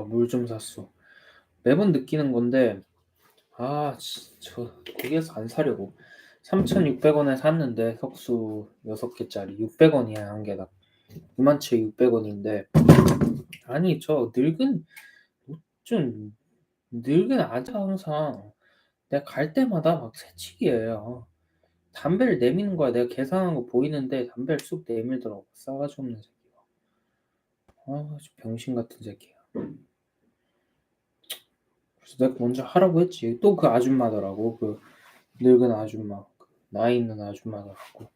물 좀 샀어. 매번 느끼는 건데 저 거기에서 안 사려고. 3,600원에 샀는데 석수 6개짜리 600원이야 한 개당. 이만치에 600원인데 아니 저 좀 늙은 아재가 항상 내가 갈 때마다 막 새치기예요. 담배를 내미는 거야. 내가 계산한 거 보이는데 담배를 쑥 내밀더라고. 싸가지 없는 새끼가. 저 병신 같은 새끼야. 그래서 내가 먼저 하라고 했지. 또 그 아줌마더라고. 그 늙은 아줌마. 그 나이 있는 아줌마더라고.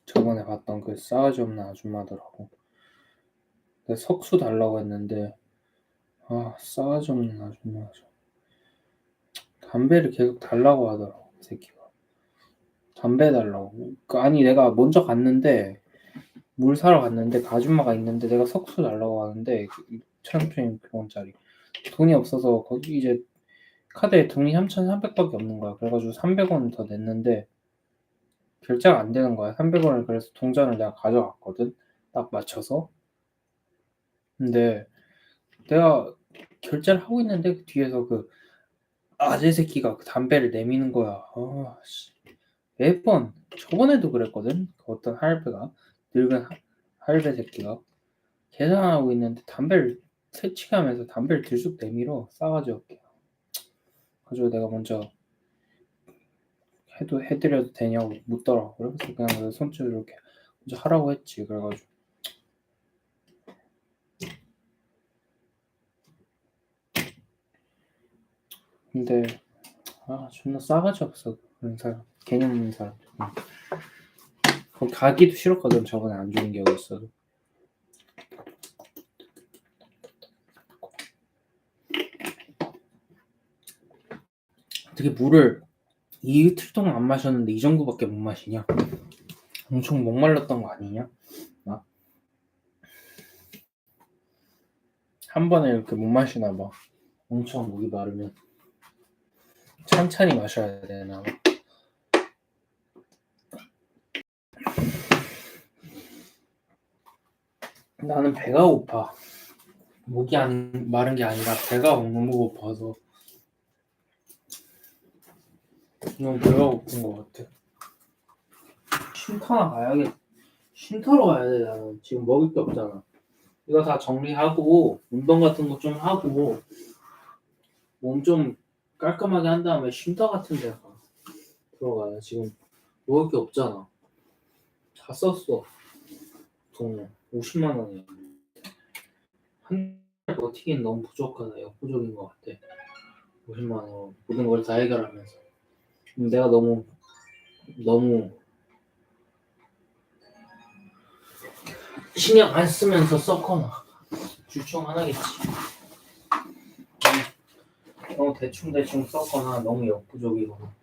저번에 봤던 그 싸가지 없는 아줌마더라고. 내가 석수 달라고 했는데 싸가지 없는 아줌마. 담배를 계속 달라고 하더라고. 그 새끼가. 담배 달라고. 아니 내가 먼저 갔는데 물 사러 갔는데 그 아줌마가 있는데 내가 석수 달라고 하는데 2,600원짜리 돈이 없어서 거기 이제 카드에 돈이 3,300밖에 없는 거야. 그래가지고 300원 더 냈는데 결제가 안 되는 거야. 300원을 그래서 동전을 내가 가져갔거든. 딱 맞춰서. 근데 내가 결제를 하고 있는데 그 뒤에서 그 아재 새끼가 그 담배를 내미는 거야. 매번 저번에도 그랬거든. 그 어떤 할배가 늙은 할배 새끼가 계산하고 있는데 담배를 새치기 하면서 담배를 들쑥 내밀어. 싸가지 없게. 그래서 내가 먼저 해드려도 되냐고 묻더라고. 그래서 그냥 내가 손짓을 이렇게 먼저 하라고 했지. 그래가지고 근데 존나 싸가지 없어. 그런 사람. 개념 없는 사람. 거기 가기도 싫었거든. 저번에 안 좋은 기억이 있어도. 어떻게 물을 이틀 동안 안 마셨는데 이 정도밖에 못 마시냐? 엄청 목말랐던 거 아니냐? 한 번에 이렇게 못 마시나 봐. 엄청 목이 마르면 천천히 마셔야 되나 봐. 나는 배가 고파. 목이 안 마른 게 아니라 배가 너무 고파서. 너무 배가 고픈 것 같아. 쉼터나 가야겠. 쉼터로 가야 돼. 나는 지금 먹을 게 없잖아. 이거 다 정리하고 운동 같은 거 좀 하고 몸 좀 깔끔하게 한 다음에 쉼터 같은 데 들어가야. 지금 먹을 게 없잖아. 다 썼어. 돈 50만 원이야. 한 달 버티기는 너무 부족하다. 역부족인 것 같아. 50만 원 모든 걸 다 해결하면서 내가 너무 신경 안 쓰면서 썼거나 주총 하나겠지. 너무 대충 썼거나 너무 역부족이거나.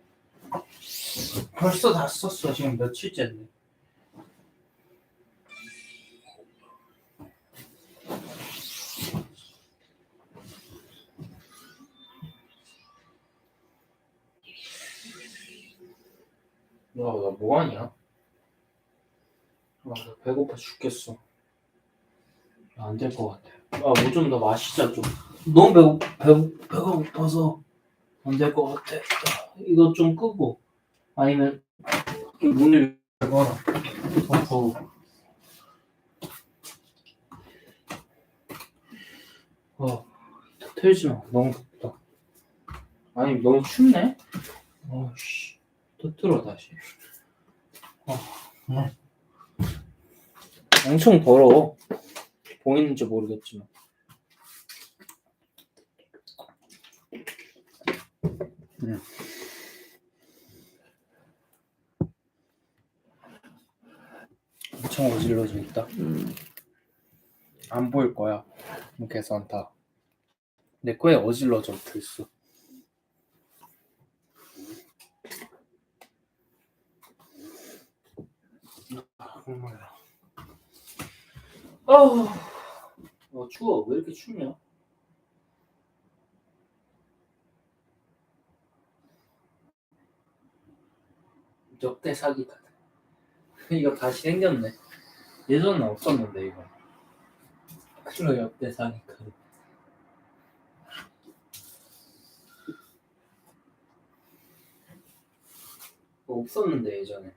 벌써 다 썼어. 지금 며칠째인데. 나 뭐하냐? 나 배고파 죽겠어. 안 될 것 같아. 뭐 좀 더 마시자 좀. 너무 배가 고파서 안 될 것 같아. 이거 좀 끄고 아니면 문을 열거나 더워. 틀지 마. 너무 덥다. 아니 너무 춥네. 씨. 또 틀어 다시. 엄청 더러워. 보이는지 모르겠지만. 엄청 어질러져 있다. 안 보일 거야. 계산 다. 내 거에 어질러져 있어. 정말야. 추워. 왜 이렇게 춥냐? 역대 사기다. 이거 다시 생겼네. 예전엔 없었는데 이거. 클로 옆대 사니까. 없었는데 예전에.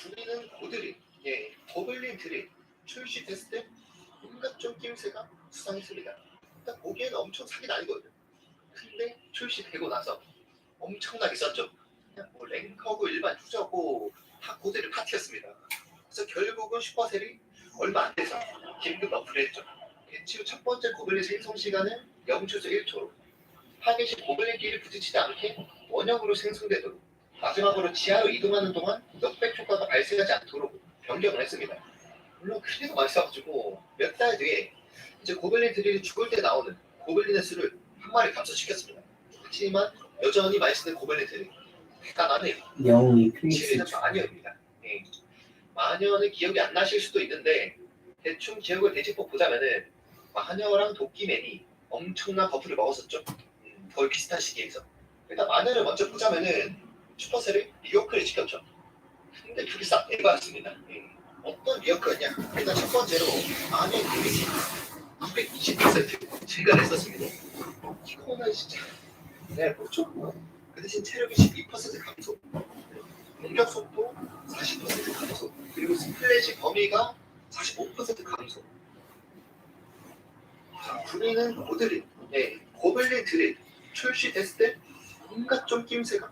부리는 고드릿, 예, 고블린 드릿 출시됐을 때 온갖 좀 낌새가 수상했습니다. 일단 보기에는 엄청 사긴 아니거든요. 근데 출시되고 나서 엄청나게 썼죠. 그냥 뭐 랭커고 일반 유저고 다 고드릿 파티였습니다. 그래서 결국은 슈퍼셀이 얼마 안 돼서 긴급 어플을 했죠. 배치 후 첫 번째 고블린 생성 시간은 0초에서 1초로 타겟이 고블린끼리 부딪히지 않게 원형으로 생성되도록 마지막으로 지하로 이동하는 동안 역백 효과가 발생하지 않도록 변경을 했습니다. 물론 크리가 많이 써가지고 몇 달 뒤에 이제 고블린들이 죽을 때 나오는 고블린의 수를 한 마리 감소시켰습니다. 하지만 여전히 많이 쓰는 고블린들이 대단하네요. 영웅이 7위는 마녀입니다. 예. 마녀는 기억이 안 나실 수도 있는데 대충 기억을 되짚어 보자면은 마녀랑 도끼맨이 엄청난 버프를 먹었었죠. 거의 비슷한 시기에서. 일단 마녀를 먼저 보자면은 슈퍼셀을 미어크를 시켰죠. 근데 그게 싹 에바였습니다. 어떤 미어크였냐? 일단 첫 번째로 마녀의 데미지 220% 증가했었습니다. 이거는 진짜 내가 뭐죠? 그 대신 체력이 12% 감소, 공격 속도 40% 감소, 그리고 스플래시 범위가 45% 감소. 자, 부리는 고드릿, 예, 고블린 드릿 출시됐을 때 온갖 좀 낌새가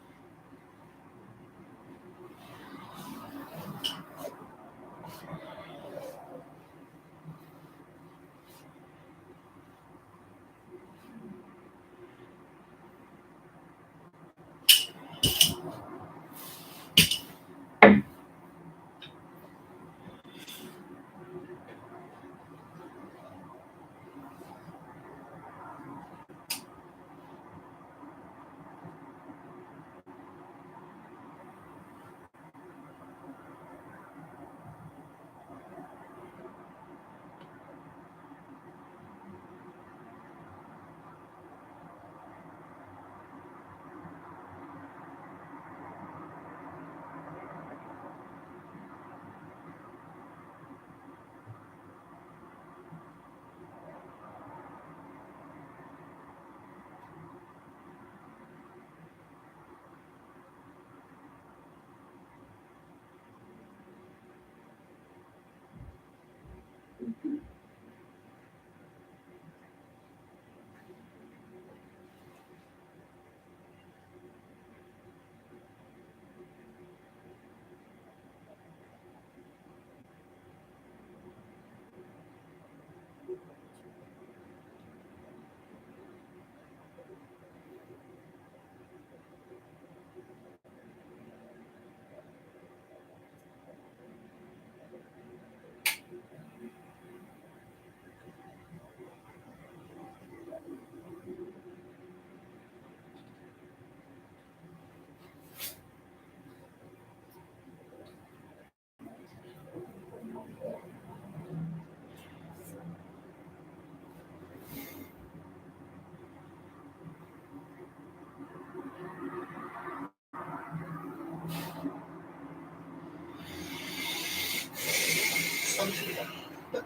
수상입니다.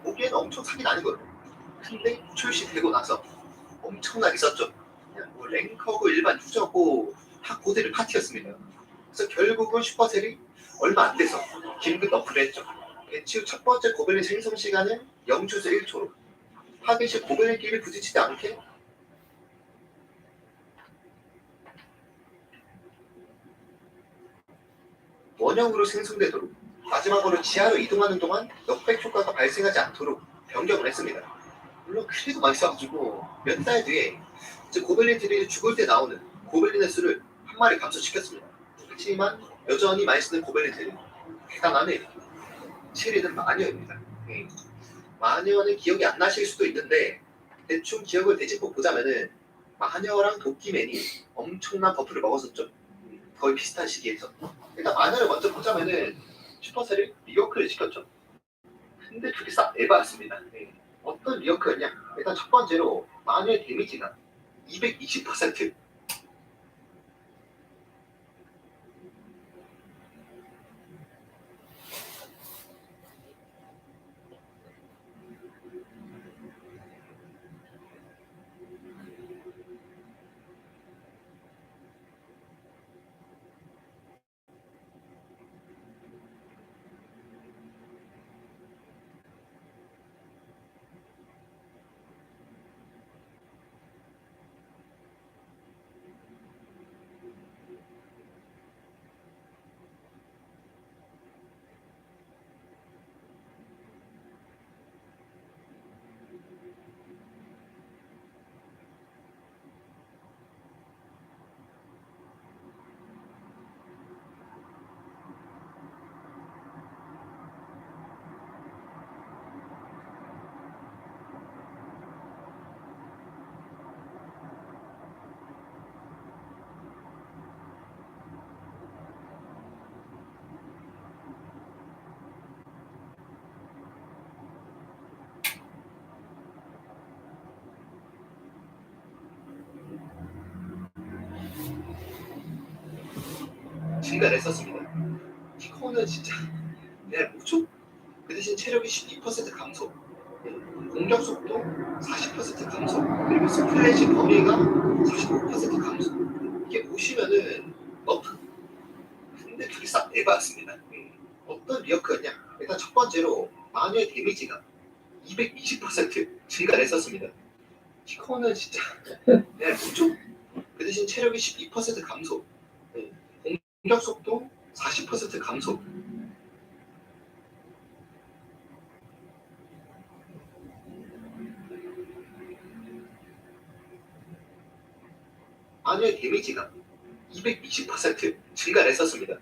보기에는 엄청 사긴 아니거든요. 근데 출시되고 나서 엄청나게 썼죠. 그냥 뭐 랭커고 일반 유저고 다 고드릿 파티였습니다. 그래서 결국은 슈퍼셀이 얼마 안 돼서 긴급 어플을 했죠. 배치 후 첫 번째 고블린 생성 시간은 0초에서 1초로 타겟이 고블린끼리 부딪히지 않게 원형으로 생성되도록 마지막으로 지하로 이동하는 동안 역백 효과가 발생하지 않도록 변경을 했습니다. 물론 크리도 많이 써가지고 몇 달 뒤에 이제 고블린들이 죽을 때 나오는 고블린의 수를 한 마리 감소시켰습니다. 하지만 여전히 많이 쓰는 고블린들이 대단하네요. 7위는 마녀입니다. 마녀는 기억이 안 나실 수도 있는데 대충 기억을 되짚어 보자면은 마녀랑 도끼맨이 엄청난 버프를 먹었었죠. 거의 비슷한 시기에서 일단 만화를 먼저 보자면은 슈퍼셀이 리워크를 시켰죠. 근데 그게 싹 에바였습니다. 네. 어떤 리워크였냐? 일단 첫 번째로 만화의 데미지가 220%. 증가를 했었습니다. 키코는 진짜 그냥 뭐죠? 그 대신 체력이 12% 감소, 공격 속도 40% 감소, 그리고 스플래시 범위가 45% 감소. 이게 보시면은 너프. 근데 그게 싹 에바였습니다. 어떤 리어크였냐? 일단 첫 번째로 마녀의 데미지가 220% 증가를 했었습니다. 키코는 진짜 그냥 뭐죠? 그 대신 체력이 12% 감소, 공격 속도 40% 감소. 마녀의 데미지가 220% 증가를 했었습니다.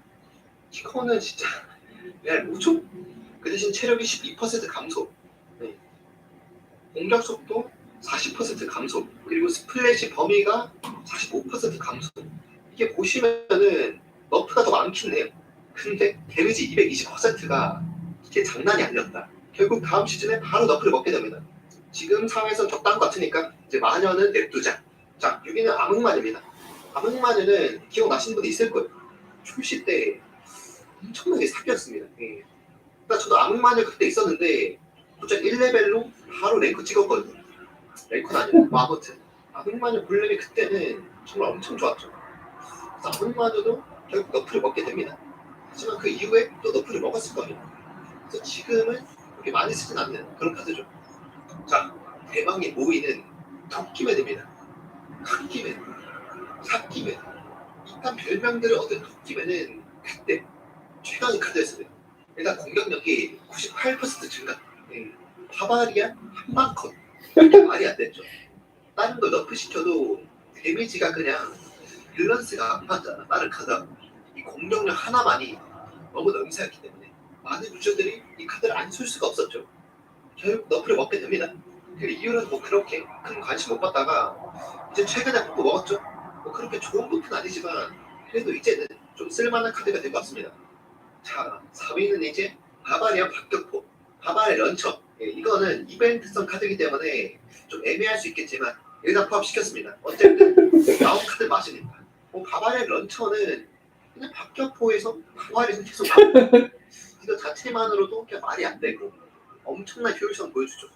키코는 진짜 그냥 뭐죠? 그 대신 체력이 12% 감소, 공격 속도 40% 감소, 그리고 스플래시 범위가 45% 감소. 이게 보시면은 너프가 더 많긴 해요. 근데 데미지 220%가 이게 장난이 아니었다. 결국 다음 시즌에 바로 너프를 먹게 됩니다. 지금 상황에서 적당한 것 같으니까 이제 마녀는 냅두자. 자, 여기는 암흑마녀입니다. 암흑마녀는 기억나시는 분이 있을 거예요. 출시 때 엄청나게 사기였습니다. 그러니까 저도 암흑마녀 그때 있었는데 고작 1레벨로 바로 랭크 찍었거든요. 랭크는 아니고 뭐 아무튼 암흑마녀 블랙이 그때는 정말 엄청 좋았죠. 그래서 암흑마녀도 결국 너프를 먹게 됩니다. 하지만 그 이후에 또 너프를 먹었을 거예요. 그래서 지금은 그렇게 많이 쓰진 않는 그런 카드죠. 자, 대망의 모이는 토끼맨입니다. 흑기맨, 삭기맨, 이딴 별명들을 얻은 토끼맨은 그때 최강의 카드였습니다. 일단 공격력이 98% 증가. 바바리아 한방 컷. 이게 말이 안 됐죠. 다른 걸 너프 시켜도 데미지가 그냥 밸런스가 안 맞잖아. 다른 카드하고. 이 공격력 하나만이 너무 넘사였기 때문에 많은 유저들이 이 카드를 안 쓸 수가 없었죠. 결국 너프를 먹게 됩니다. 그 이유는 뭐 그렇게 큰 관심 못 받다가 이제 최근에 뽑고 먹었죠. 뭐 그렇게 좋은 부프는 아니지만 그래도 이제는 좀 쓸만한 카드가 될 것 같습니다. 자, 4위는 이제 바바리안 박격포, 바바리안 런처. 이거는 이벤트성 카드이기 때문에 좀 애매할 수 있겠지만 여기다 포함시켰습니다. 어쨌든 나온 카드 맛이니까. 바바리안 런처는 그냥 박격포에서 바바리안 계속 나오고 이거 자체만으로도 그냥 말이 안 되고 엄청난 효율성 보여주죠.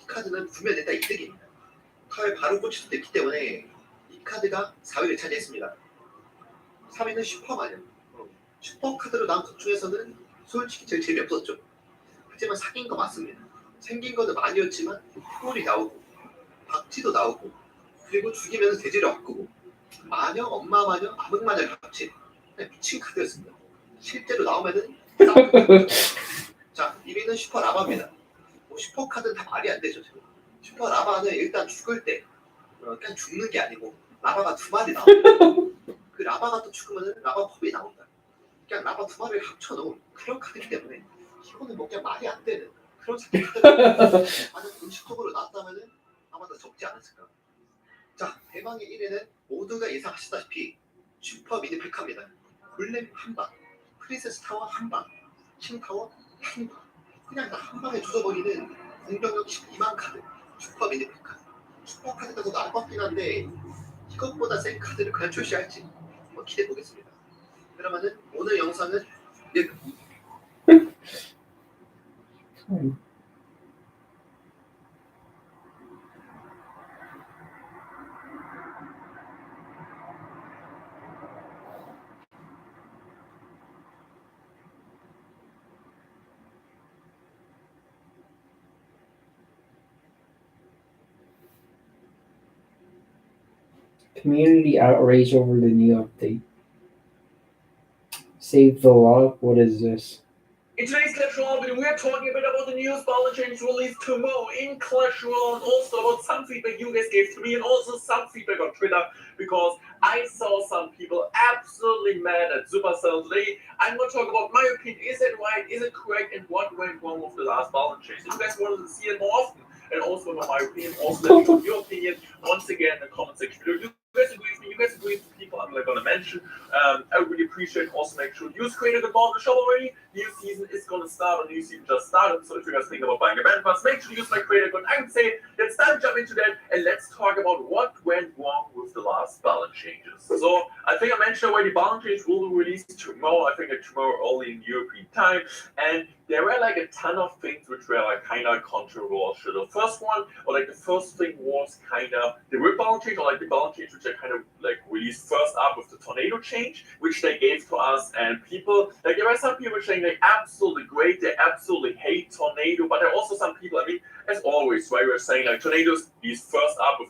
이 카드는 구매된다 이득입니다. 칼 바로 꽂힐 수도 있기 때문에 이 카드가 4위를 차지했습니다. 3위는 슈퍼마녀. 슈퍼 카드로 나온 것 중에서는 솔직히 제일 재미없었죠. 하지만 사귄 거 맞습니다. 생긴 거는 많이였지만 폴이 나오고 박쥐도 나오고 그리고 죽이면 돼지를 바꾸고 마녀, 엄마 마녀, 암흑 마녀를 합친 미친 카드였습니다. 실제로 나오면은 자, 2위는 슈퍼 라바입니다. 슈퍼 카드는 다 말이 안 되죠. 지금. 슈퍼 라바는 일단 죽을 때 그냥 죽는 게 아니고 라바가 2마리 나옵니다. 그 라바가 또 죽으면 라바 펍이 나온다. 그냥 라바 2마리를 합쳐놓은 그런 카드이기 때문에 이거는 뭐 그냥 말이 안 되는 그런 사기 카드가 만약 음식적으로 나왔다면 아마 더 적지 않았을까. 자, 대망의 1위는 모두가 예상하시다시피 슈퍼 미니 팩카입니다. 골렘 한 방, 프린세스 타워 한 방, 킹 타워 한 방. 그냥 다 한 방에 주워버리는 공격력 12만 카드, 슈퍼 미니플 카드. 슈퍼 카드가 더 나을 것 같긴 한데 이것보다 센 카드를 그냥 출시할지 한번 기대해 보겠습니다. 그러면은 오늘 영상은 Community outrage over the new update. Save the log? What is this? In today's Clash Royale video, we are talking a bit about the newest balance change released tomorrow in Clash Royale, and also about some feedback you guys gave to me, and also some feedback on Twitter, because I saw some people absolutely mad at Supercell today. I'm going to talk about my opinion. Is it right? Is it correct? And what went wrong with the last balance change? If you guys wanted to see it more often, and also know my opinion, also let me know your opinion once again in the comment section below. You guys agree with me? You guys agree with the people I'm going to mention? I would really appreciate it. Also make sure you created a ball in the shop already. New season is going to start, or new season just started. So if you guys think about buying a band pass, make sure you use my creator code. I would say let's jump into that, and let's talk about what went wrong with the last balance changes. So I think I mentioned already, balance change will be released tomorrow. I think tomorrow early in European time, and there were like a ton of things which were like kind of controversial. The first one, or like the first thing, was kind of the rip balance change, or like the balance change which I kind of like released first up with the tornado change, which they gave to us. And people, like there were some people saying they absolutely great, they absolutely hate tornado, but there are also some people, I mean, as always, right, we're saying like tornadoes these first up with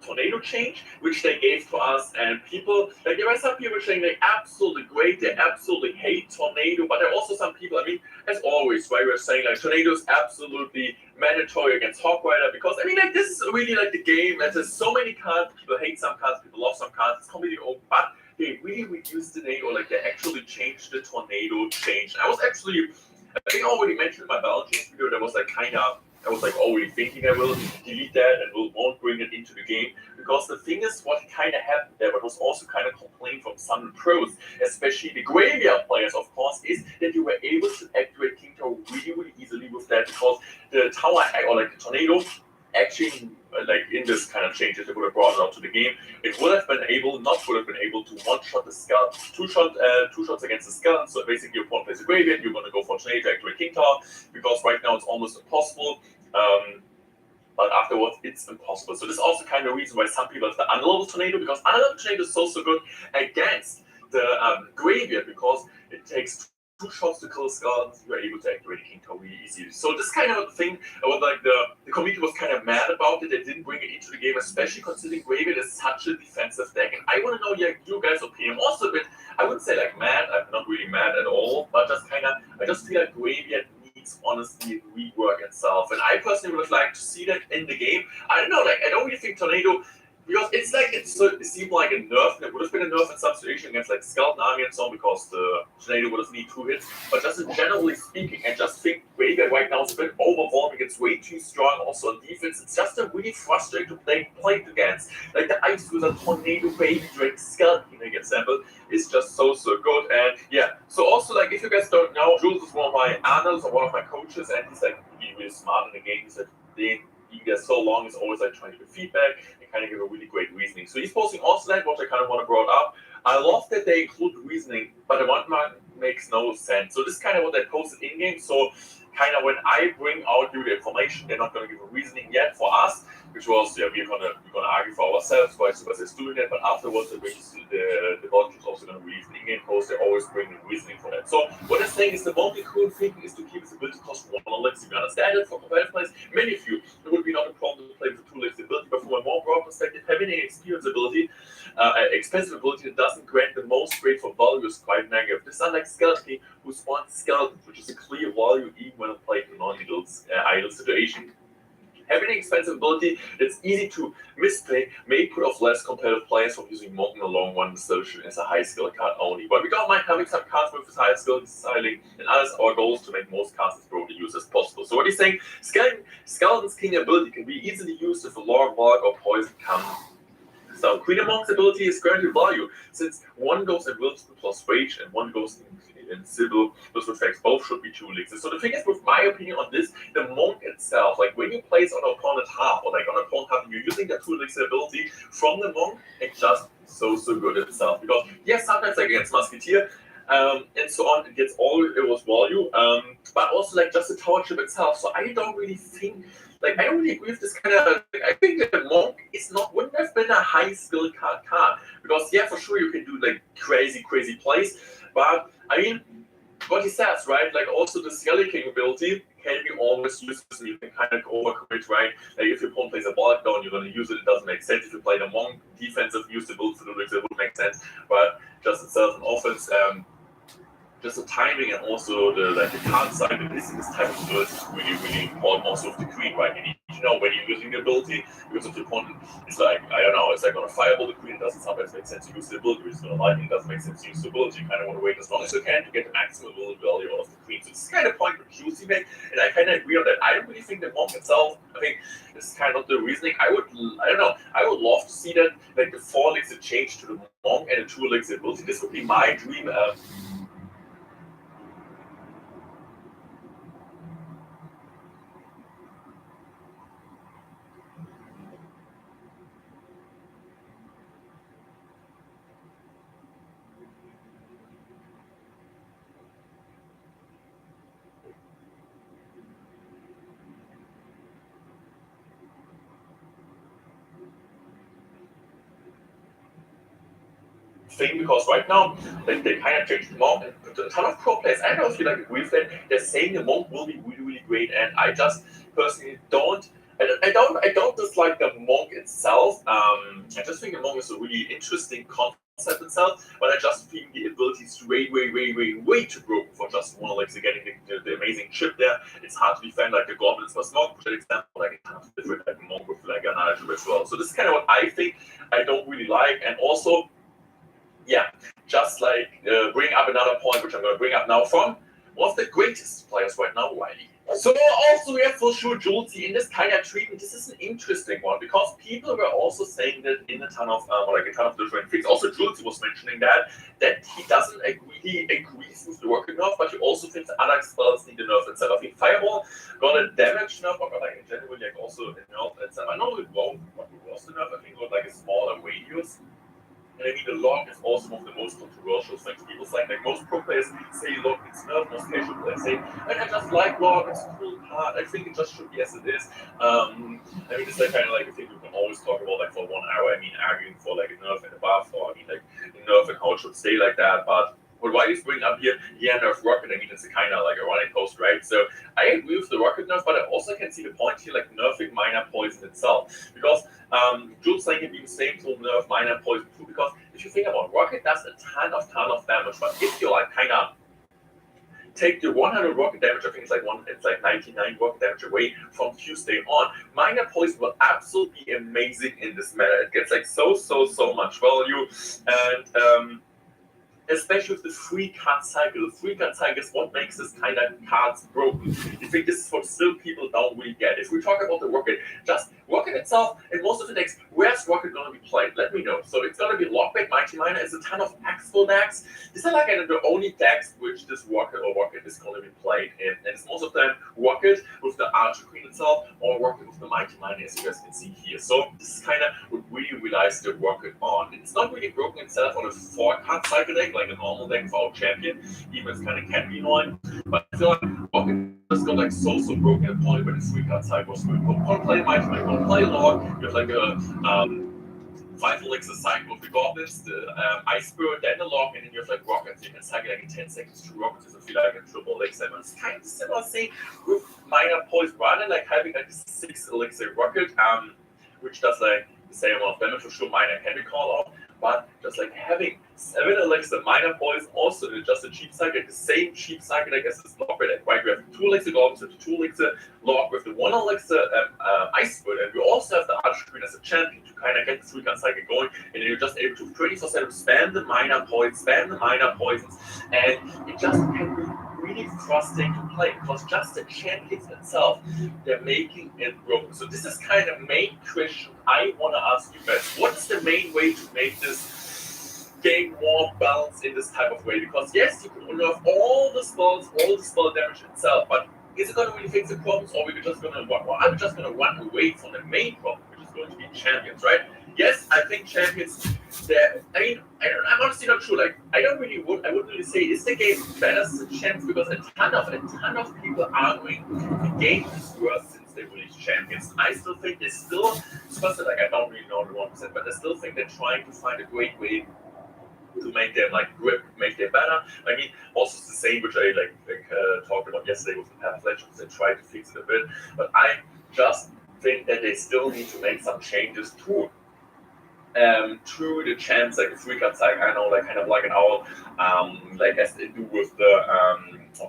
tornado change, which they gave to us. And people, like there were some people saying they absolutely great, they absolutely hate tornado, but there are also some people, I mean, as always, right, we're saying like tornadoes absolutely mandatory against Hawk Rider, because I mean, like this is really like the game, and there's so many cards, people hate some cards, people love some cards, it's completely open, but they really reduced the name, or like they actually changed the tornado change. I was actually, I think I already mentioned in my balance change video, that was like kind of, I was like already thinking I will delete that and won't bring it into the game, because the thing is, what kind of happened there, but was also kind of complained from some pros, especially the graveyard players, of course, is that you were able to activate King Tower really easily with that, because the tower, or like the tornado, actually, like in this kind of changes, it would have brought it out to the game. It would have been able, to one-shot the skull, two shots against the skull. So basically, your opponent plays a graveyard, you're going to go for tornado to activate King Tower, because right now it's almost impossible. But afterwards, it's impossible. So this is also kind of the reason why some people have the unlevel tornado, because unlevel tornado is so good against the graveyard, because it takes two shots to kill a skull, and you are able to activate King Tower really easily. So this kind of thing, like the community was kind of mad about it. They didn't bring it into the game, especially considering graveyard is such a defensive deck. And I want to know you guys' opinion. Also a bit, I wouldn't say like mad. I'm not really mad at all, but just kind of, I just feel like graveyard honestly rework itself, and I personally would like to see that in the game. I don't know, like I don't really think tornado, because it's like it seemed like a nerf. It would have been a nerf in some situation against like Skeleton Army and so on, because the tornado would have needed 2 hits. But just generally speaking, I just think Graveyard right now is a bit overwhelming. It's way too strong. Also on defense, it's just a really frustrating to play against. Like the Ice Wizard, Tornado, Baby Drake, Skeleton, example, is just so good. And yeah, so also like if you guys don't know, Jules is one of my analysts or one of my coaches, and he's like really smart in the game. He said being there so long is always like trying to give feedback and kind of give a really great reasoning. So he's posting also that, what I kind of want to brought up. I love that they include reasoning, but the one mark makes no sense. So this is kind of what they posted in game. So kind of when I bring out you the information, they're not going to give a reasoning yet for us, which was we're gonna argue for ourselves why Super is doing that. But afterwards, the Vulture is also going to release the in-game post. They always bring the reasoning for that. So what they're saying is the only cool thing is to keep its ability cost 1 elixir. You understand it for competitive players. Many of you, it would be not a problem to play with a 2 elixir ability, but from a more broad perspective, having an experienced ability, expensive ability that doesn't grant the most grade for value is quite negative. This is unlike Skeleton, who spawns Skeleton, which is a clear value even when played in non-idle situation. Having an expensive ability that's easy to misplay may put off less competitive players from using Monk in the long run solution as a high skill card only. But we don't mind having some cards with high skill styling, and others, our goal is to make most cards as broadly used as possible. So what he's saying, Skeleton's King ability can be easily used if a Lord, Warlock, or Poison come. So Queen of Monk's ability is currently value, since one goes in Wilson plus Rage and one goes in Sybil plus Reflex. Both should be 2 elixirs. So the thing is, with my opinion on this, the Monk itself, like when you place on opponent half, or like on opponent half, and you're using the 2 elixir ability from the Monk, it's just so good itself. Because yes, sometimes like against Musketeer, and so on, it gets all it was value, but also like just the tower chip itself. So I don't really think, like, I don't really agree with this kind of, like, I think that the Monk is wouldn't have been a high skill card, because yeah, for sure you can do like crazy plays, but I mean, what he says, right, like also the Skelly King ability can be always used, and you can kind of overcommit, right? Like if your opponent plays a Bollock down, you're going to use it, it doesn't make sense. If you play the Monk defensive use the build for the elixir, it would make sense, but just itself an offense, just the timing and also the card side of this type of ability is really important. Also with the Queen, right? You need to know when you're using the ability, because if the opponent is like, I don't know, it's like on a fireball the Queen, it doesn't sometimes make sense to use the ability, it's gonna lightning, it doesn't make sense to use the ability. You kind of want to wait as long as you can to get the maximum value out of the Queen. So this is kind of point which you make, and I kind of agree on that. I don't really think the Monk itself, I think this is kind of the reasoning. I don't know, I would love to see that, like the 4 elixir change to the Monk and the 2 elixir ability. This would be my dream. Thing, because right now they kind of changed the Monk and put a ton of pro players. I don't know if you like agree with that. They're saying the Monk will be really great, and I just personally don't. I don't dislike the Monk itself. I just think the Monk is a really interesting concept itself, but I just think the ability is way too broken for just one elixir getting the amazing chip there. It's hard to defend like the Goblins was Monk, for example, like a ton of different like Monk with like another chip as well. So this is kind of what I think I don't really like, and also. Yeah, just like bring up another point, which I'm going to bring up now from one of the greatest players right now, Wiley. So also we have for sure Julesy in this kind of treatment. This is an interesting one because people were also saying that in a ton of like a ton of different things. Also Julesy was mentioning that he doesn't agree. He agrees with the working nerf, but he also thinks other spells need a nerf itself. I think Fireball got a damage nerf, but like generally like also a nerf itself. I know it won't. What was the nerf? I think it got like a smaller radius. And I mean, the log is also one of the most controversial things. People say, like most pro players say log it's nerf, most casual players say, I just like log, it's a cool card, I think it just should be as it is. I mean, it's like kind of like a thing we can always talk about like for 1 hour. I mean, arguing for like a nerf and a buff, or I mean, like a nerf and how it should stay like that. But what Wiley's bringing up here, yeah, nerf rocket, I mean, it's a kind of like a running post, right? So I agree with the rocket nerf, but I also can see the point here, like nerfing minor poison itself. Because Jules saying it being same to nerf minor poison too, because if you think about rocket does a ton of damage, but if you like kind of take the 100 rocket damage, I think it's like 99 rocket damage away from Tuesday on, minor poison will absolutely be amazing in this meta. It gets like so much value, and especially with the free card cycle. The free card cycle is what makes this kind of cards broken. I think this is what still people don't really get. If we talk about the rocket, just rocket itself, and most of the decks, where's rocket going to be played? Let me know. So it's going to be Lockback, Mighty Miner, is a ton of Axel decks. These are like the only decks which this rocket is going to be played in. And it's most of them rocket with the Archer Queen itself, or rocket with the Mighty Miner, as you guys can see here. So this is kind of what really relies the rocket on. It's not really broken itself on a 4-card cycle deck, like a normal deck for our champion, even if it kind of can be annoying. But I feel like rocket just got like so broken at point when the 3-card cycle was good. Don't play Mighty Miner, don't play Lord, you have like a 5 elixir cycle with the goblins, the ice spirit, then the log, and then you have like rockets. You can cycle like in 10 seconds 2 rockets if you like a triple elixir. But it's kind of similar thing with minor poison, rather than like having like a 6 elixir rocket, which does like the same amount of damage. For sure, minor can be called off. but just like having 7 elixir minor poison also just a cheap cycle, the same cheap cycle deck as this lock deck, right? We have 2 elixir goblins with the 2 elixir lock with the 1 elixir ice foot, and we also have the Archqueen as a champion to kind of get the 3-card cycle going, and then you're just able to 24/7 spam the minor poisons, and it just can be really frustrating to play because just the champions itself, they're making it broken. So this is kind of main question I want to ask you guys. What's the main way to make this game more balanced in this type of way? Because yes, you can nerf all the spell damage itself, but is it going to really fix the problems, or are we just going to run away from the main problem, which is going to be champions, right? Yes, I think champions. I'm honestly not sure. Like, I wouldn't really say is the game better as a champions because a ton of people are arguing the game is worse since they released champions. I still think they still, especially like I don't really know the 1%, but I still think they're trying to find a great way to make them like grip, make them better. I mean, also it's the same which I talked about yesterday with the Path of Legends. They tried to fix it a bit, but I just think that they still need to make some changes to the chance, like the 3-card cycle. I know, like kind of like an owl, like as they do with the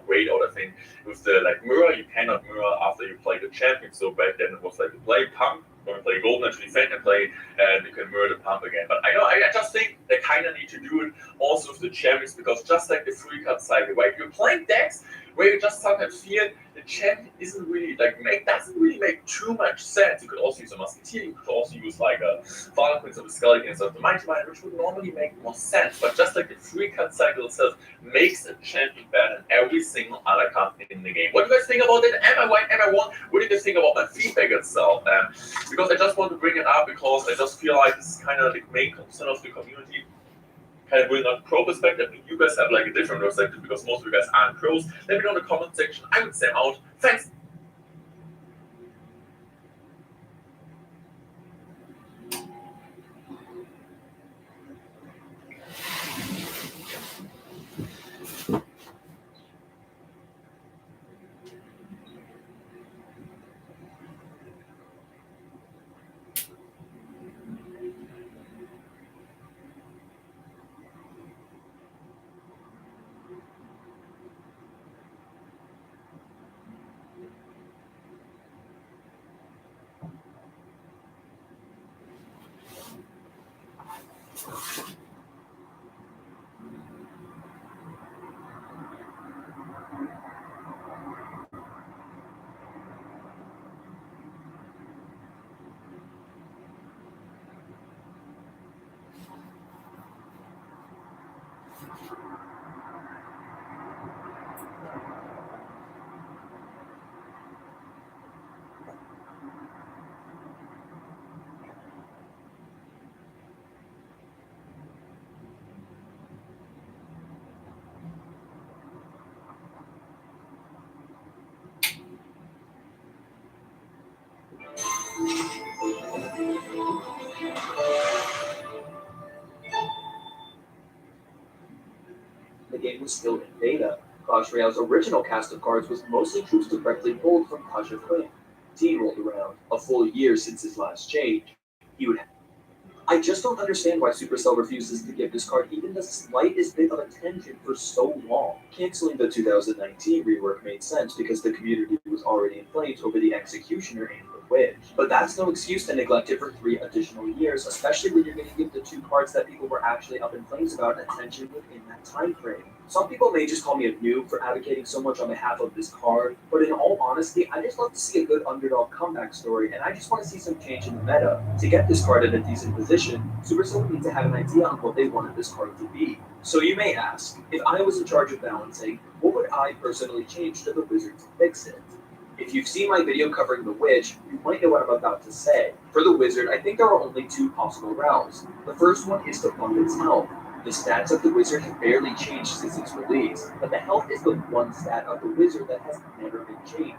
raid order thing, with the like mirror. You cannot mirror after you play the champion. So back then it was like you play pump, going to play golden, actually defend and play, and you can mirror the pump again. But I just think they kind of need to do it also with the champions because just like the 3-card cycle, right? You're playing decks where you just sometimes feel the champion doesn't really make too much sense. You could also use a musketeer, you could also use like a Fallen Prince of the Skeleton instead of the Mighty Mine, which would normally make more sense. But just like the 3-card cycle itself makes a champion better than every single other card in the game. What do you guys think about it? Am I right? Am I wrong? What do you guys think about my feedback itself? Because I just want to bring it up because I just feel like this is kind of the main concern of the community. Kind of bring out pro perspective. I mean, you guys have like a different perspective because most of you guys aren't pros. Let me know in the comment section. I would say I'm out. Thanks. The game was still in beta. Clash Royale's original cast of cards was mostly troops directly pulled from Clash of Clans. T rolled around a full year since his last change. He would. I just don't understand why Supercell refuses to give this card even the slightest bit of attention for so long. Canceling the 2019 rework made sense because the community was already inflamed over the Executioner and the Witch. But that's no excuse to neglect it for 3 additional years, especially when you're going to give the 2 cards that people were actually up in flames about attention within that time frame. Some people may just call me a noob for advocating so much on behalf of this card, but in all honesty, I just love to see a good underdog comeback story, and I just want to see some change in the meta. To get this card in a decent position, Supercell would need to have an idea on what they wanted this card to be. So you may ask, if I was in charge of balancing, what would I personally change to the Wizard to fix it? If you've seen my video covering the Witch, you might know what I'm about to say. For the Wizard, I think there are only 2 possible routes. The first one is to bump its health. The stats of the Wizard have barely changed since its release, but the health is the one stat of the Wizard that has never been changed.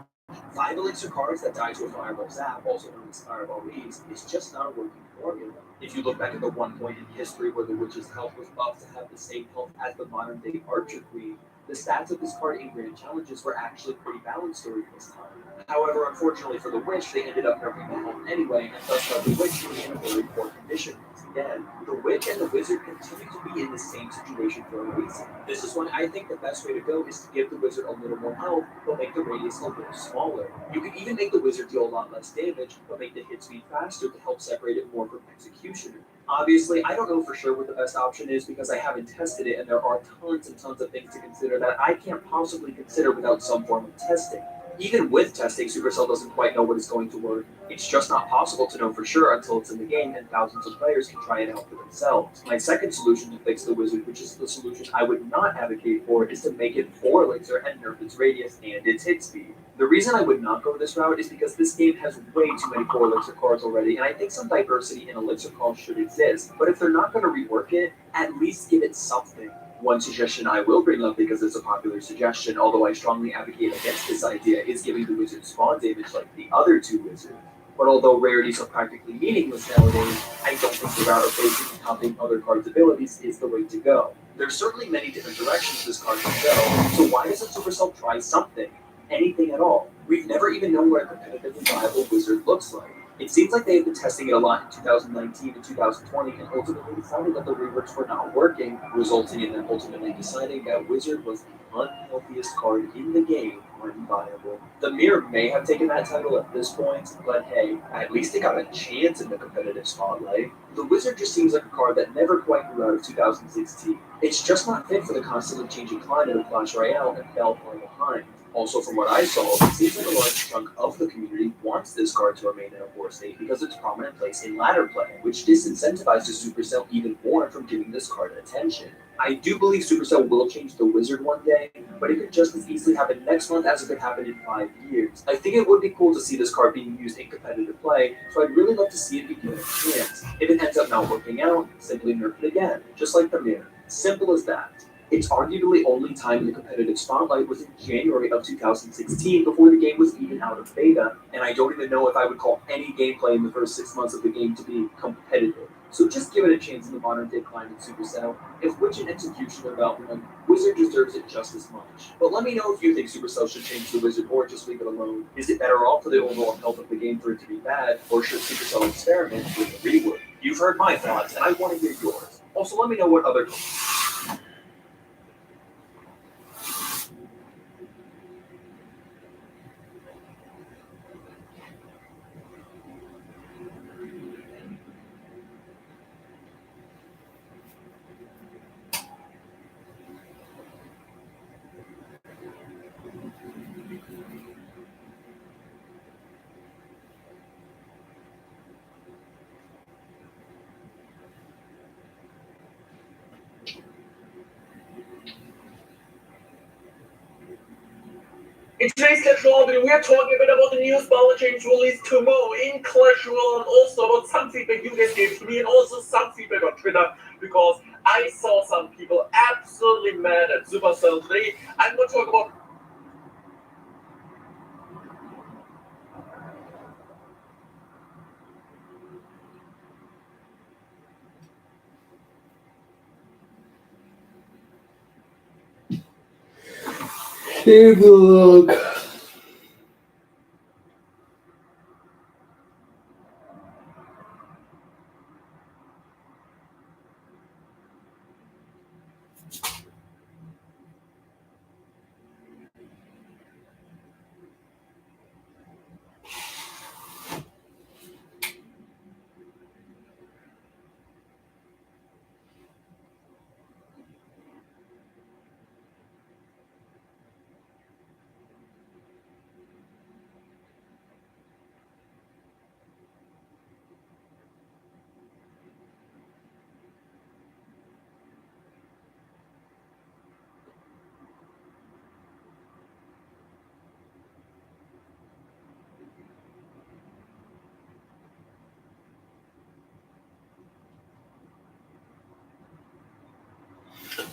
5 elixir cards that die to a Fireball Zap, also known as Fireball Leaves, is just not a working formula. If you look back at the one point in history where the Witch's health was buffed to have the same health as the modern-day Archer Queen, the stats of this card in Grand Challenges were actually pretty balanced during this time. However, unfortunately for the Witch, they ended up nerfing the health anyway, and thus left the Witch to be in a very poor condition. again. The Witch and the Wizard continue to be in the same situation for a reason. This is when I think the best way to go is to give the Wizard a little more health, but make the radius a little smaller. You could even make the Wizard deal a lot less damage, but make the hit speed faster to help separate it more from Executioner. Obviously, I don't know for sure what the best option is because I haven't tested it and there are tons and tons of things to consider that I can't possibly consider without some form of testing. Even with testing, Supercell doesn't quite know what is going to work. It's just not possible to know for sure until it's in the game and thousands of players can try it out for themselves. My second solution to fix the Wizard, which is the solution I would not advocate for, is to make it 4 Elixir and nerf its radius and its hit speed. The reason I would not go this route is because this game has way too many 4 Elixir cards already, and I think some diversity in Elixir calls should exist. But if they're not going to rework it, at least give it something. One suggestion I will bring up because it's a popular suggestion, although I strongly advocate against this idea, is giving the wizard spawn damage like the other 2 wizards. But although rarities are practically meaningless nowadays, I don't think the route of basically copying other cards' abilities is the way to go. There's certainly many different directions this card can go, so why doesn't Supercell try something? Anything at all? We've never even known what a competitively viable wizard looks like. It seems like they've been testing it a lot in 2019 and 2020 and ultimately decided that the reworks were not working, resulting in them ultimately deciding that Wizard was the unhealthiest card in the game, unviable. The Mirror may have taken that title at this point, but hey, at least it got a chance in the competitive spotlight. The Wizard just seems like a card that never quite grew out of 2016. It's just not fit for the constantly changing climate of Clash Royale and fell far behind. Also, from what I saw, it seems like a large chunk of the community wants this card to remain in a poor state because of its prominent place in ladder play, which disincentivizes Supercell even more from giving this card attention. I do believe Supercell will change the Wizard one day, but it could just as easily happen next month as it could happen in 5 years. I think it would be cool to see this card being used in competitive play, so I'd really love to see it be given a chance. If it ends up not working out, simply nerf it again, just like the Mirror. Simple as that. Its arguably only time in the competitive spotlight was in January of 2016, before the game was even out of beta, and I don't even know if I would call any gameplay in the first 6 months of the game to be competitive. So just give it a chance in the modern day climate, Supercell. If Witch and Executioner about one, Wizard deserves it just as much. But let me know if you think Supercell should change the Wizard or just leave it alone. Is it better off for the overall health of the game for it to be bad, or should Supercell experiment with a rework? You've heard my thoughts, and I want to hear yours. Also, let me know what other In today's Clash Royale video, we are talking a bit about the new spell change released tomorrow in Clash Royale, and also about some feedback you guys gave to me, and also some feedback on Twitter, because I saw some people absolutely mad at Supercell today. I'm going to talk about Take a look.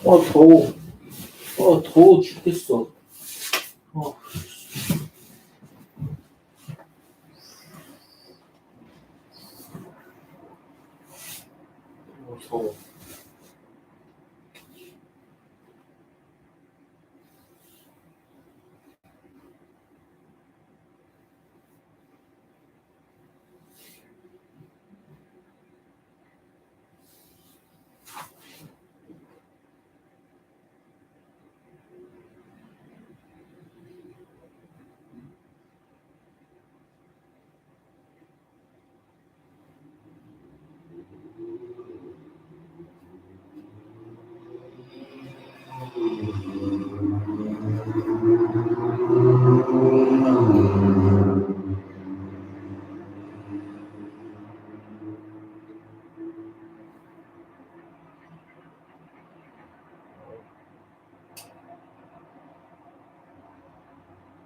더워. 더워 죽겠어. 더워.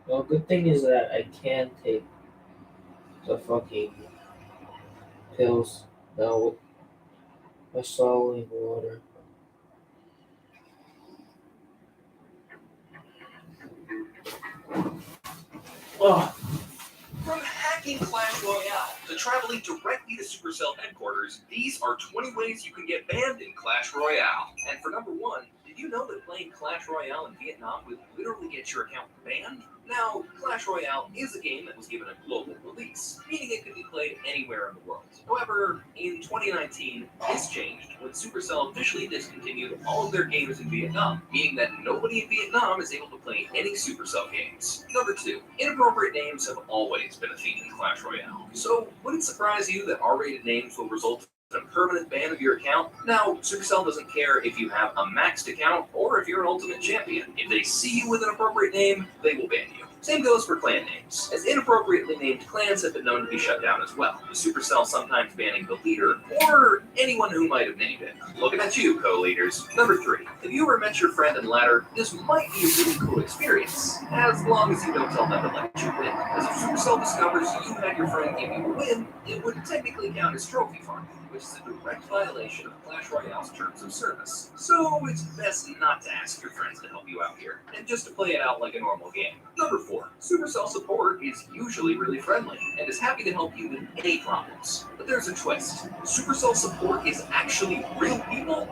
Well, good thing is that I can take the fucking pills now with my swallowing water. Oh, From hacking Clash Royale to traveling directly to Supercell headquarters, these are 20 ways you can get banned in Clash Royale. And for number one, did you know that playing Clash Royale in Vietnam would literally get your account banned? Now, Clash Royale is a game that was given a global release, meaning it could be played anywhere in the world. However, in 2019, this changed when Supercell officially discontinued all of their games in Vietnam, meaning that nobody in Vietnam is able to play any Supercell games. Number two, inappropriate names have always been a theme in Clash Royale. So, would it surprise you that R-rated names will result in a permanent ban of your account? Now, Supercell doesn't care if you have a maxed account or if you're an ultimate champion. If they see you with an appropriate name, they will ban you. Same goes for clan names, as inappropriately named clans have been known to be shut down as well, with Supercell sometimes banning the leader or anyone who might have named it. Looking at you, co-leaders. Number three, if you ever met your friend in ladder, this might be a really cool experience, as long as you don't tell them to let you win. Because if Supercell discovers you had your friend give you a win, it would technically count as trophy farming, which is a direct violation of Clash Royale's terms of service. So it's best not to ask your friends to help you out here, and just to play it out like a normal game. Number four, Supercell support is usually really friendly, and is happy to help you with any problems. But there's a twist. Supercell support is actually real people?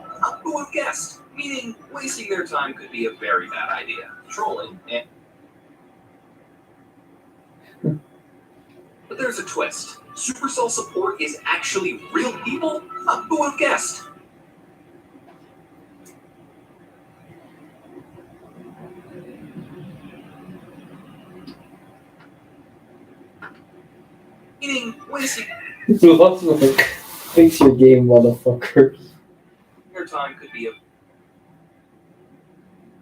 Who would have guessed? Meaning, wasting their time could be a very bad idea. Trolling and... But there's a twist. Supercell support is actually real people? Who would have guessed? Meaning, wasting Fix your game, motherfucker. their time could be a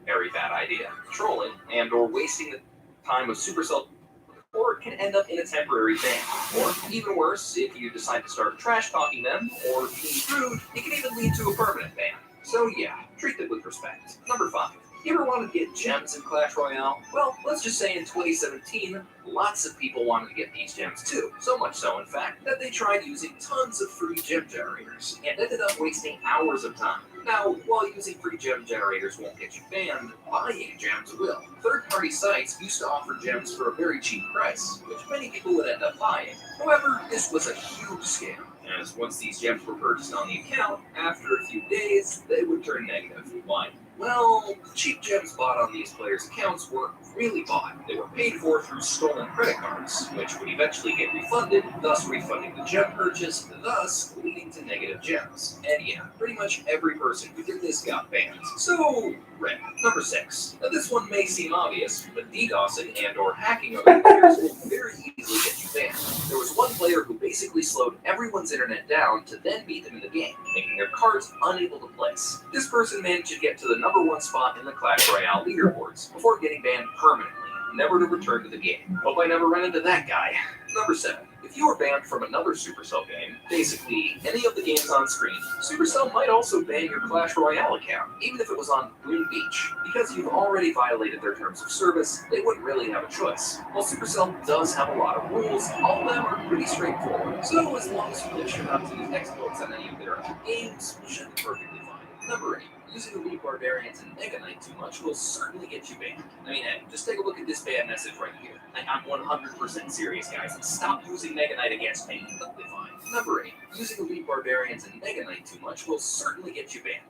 very bad idea. Trolling and or wasting the time of Supercell support can end up in a temporary ban. Or, even worse, if you decide to start trash-talking them or being rude, it can even lead to a permanent ban. So yeah, treat them with respect. Number five. You ever wanted to get gems in Clash Royale? Well, let's just say in 2017, lots of people wanted to get these gems too. So much so, in fact, that they tried using tons of free gem generators and ended up wasting hours of time. Now, while using free gem generators won't get you banned, buying gems will. Third-party sites used to offer gems for a very cheap price, which many people would end up buying. However, this was a huge scam, as once these gems were purchased on the account, after a few days, they would turn negative. Why? Well, cheap gems bought on these players' accounts weren't really bought. They were paid for through stolen credit cards, which would eventually get refunded, thus refunding the gem purchase, thus leading to negative gems. And yeah, pretty much every person who did this got banned. So, red. Number six. Now this one may seem obvious, but DDoSing and or hacking other players will very easily get you banned. There was one player who basically slowed everyone's internet down to then beat them in the game, making their cards unable to place. This person managed to get to the number one spot in the Clash Royale leaderboards before getting banned permanently, never to return to the game. Hope I never run into that guy. Number seven. If you were banned from another Supercell game, basically any of the games on screen, Supercell might also ban your Clash Royale account, even if it was on Boom Beach. Because you've already violated their terms of service, they wouldn't really have a choice. While Supercell does have a lot of rules, all of them are pretty straightforward. So as long as you make sure not to use exploits on any of their other games, you should be perfectly fine. Number 8. Using Elite Barbarians and Mega Knight too much will certainly get you banned. I mean, hey, just take a look at this ban message right here. I'm 100% serious, guys. Stop using Mega Knight against me. Perfectly fine. Number 8. Using Elite Barbarians and Mega Knight too much will certainly get you banned.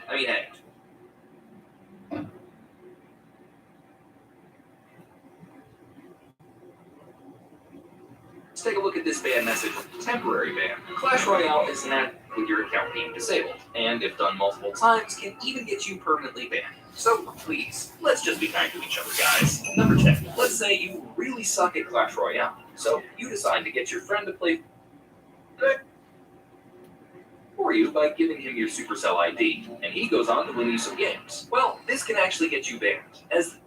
I mean, hey. Let's take a look at this ban message. Temporary ban. Clash Royale is not with your account being disabled, and if done multiple times, can even get you permanently banned. So please, let's just be kind to each other, guys. Number 10. Let's say you really suck at Clash Royale, so you decide to get your friend to play for you by giving him your Supercell ID, and he goes on to win you some games. Well, this can actually get you banned, as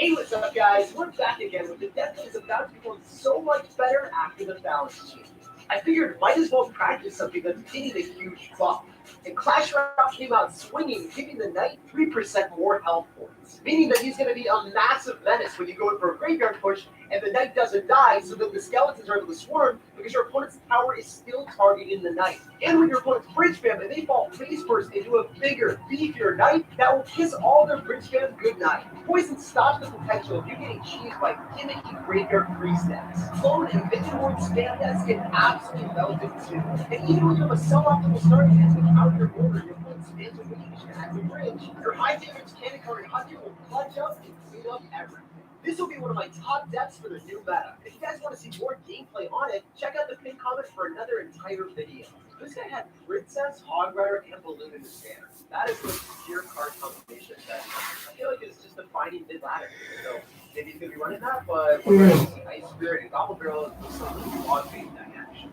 Hey, what's up, guys? We're back again with the deck that is about to become so much better after the balance change. I figured might as well practice something that's getting a huge buff. And Clash Royale came out swinging, giving the knight 3% more health points, meaning that he's going to be a massive menace when you go in for a graveyard push and the knight doesn't die, so that the skeletons are able to swarm because your opponent's tower is still targeting the knight. And when your opponent's bridge spam and they fall face first into a bigger, beefier knight, that will kiss all their bridge spam goodnight. Poison stops the potential of you getting cheesed by gimmicky graveyard free steps. Clone and Vision Ward spam decks get absolutely melted too. And even when you have a sub-optimal starting hand without your order, your opponent spams a weakness at the bridge, your high damage cannon card Hunter will clutch up and clean up everything. This will be one of my top decks for the new meta. If you guys want to see more gameplay on it, check out the pinned comment for another entire video. This guy had Princess, Hog Rider, and Balloon in his banner. That is a pure card combination that I feel like is just defining mid-ladder. So maybe he's going to be running that, but we're going to see Ice Spirit and Gobble Barrel is something log-based deck action.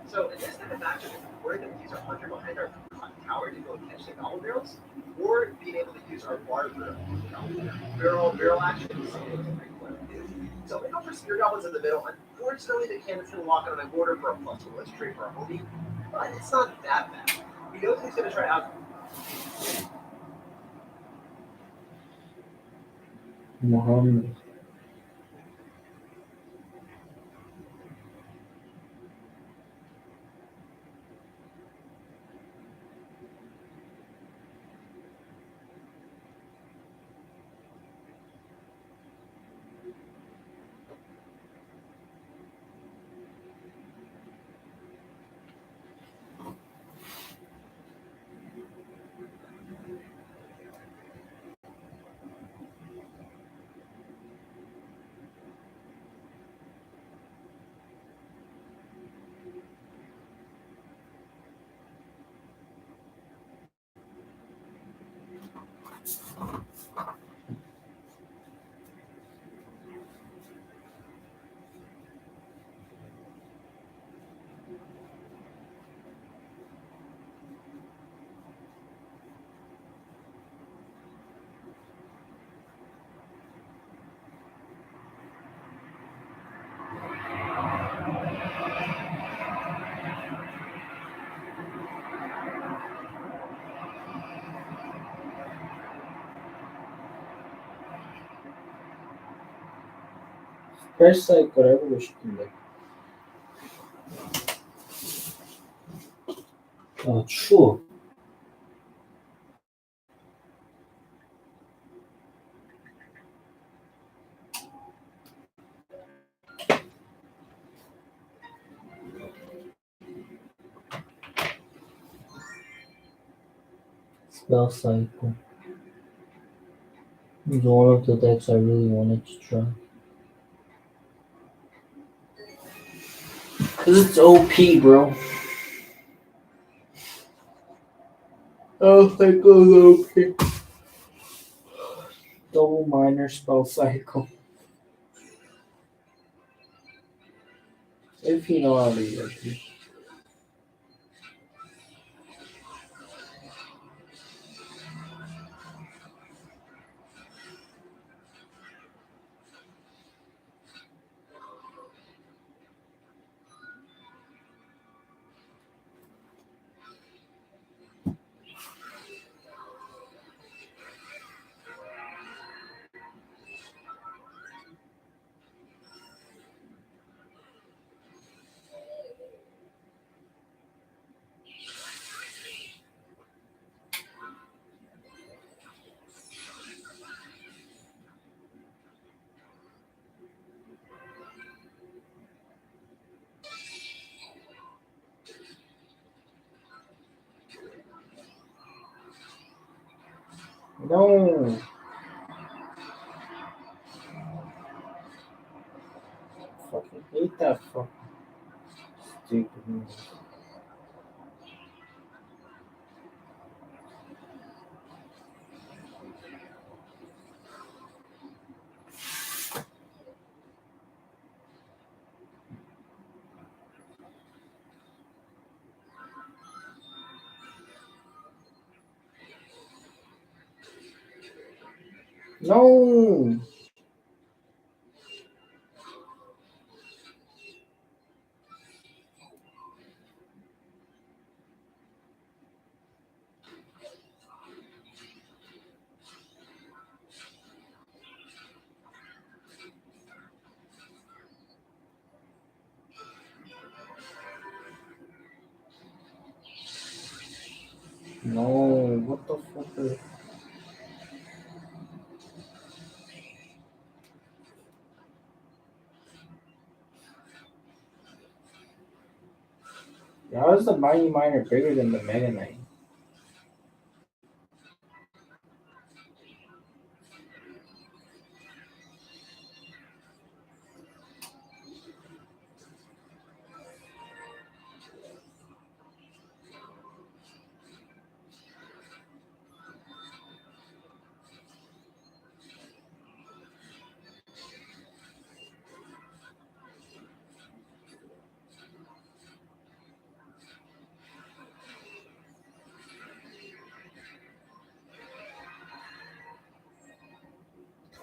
So in this type of matchup, it's worth that we use our Hunter behind our tower to go catch the Gobble Barrels, or being able to use our Barber barrel action is pretty clever. So we go for Spear Goblins in the middle. Unfortunately, the cannon's going to lock on my border for a plus one. Let's trade for a homie, but it's not that bad. We know that he's going to try out. Muhammad. Fresh cycle 해보고 싶은데. 아, 추워. Spell cycle is one of the decks I really wanted to try. Cause it's OP, bro. Oh, cycle is OP. Double minor spell cycle. If you know how to use it. No. Fucking hate that fucking stupid movie. No. No, what the fuck is... How is the Mighty Miner bigger than the Mega Knight?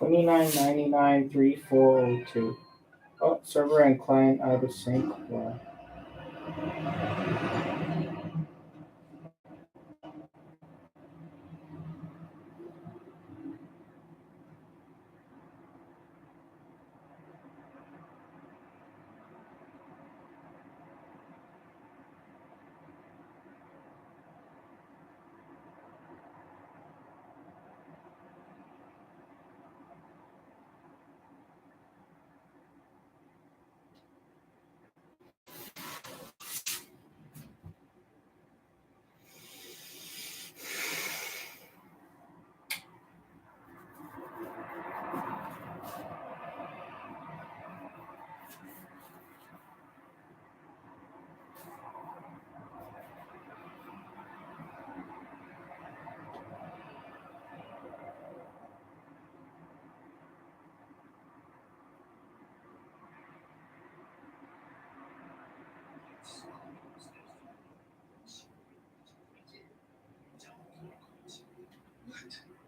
$29.99 3402. Oh, server and client out of sync. Wow.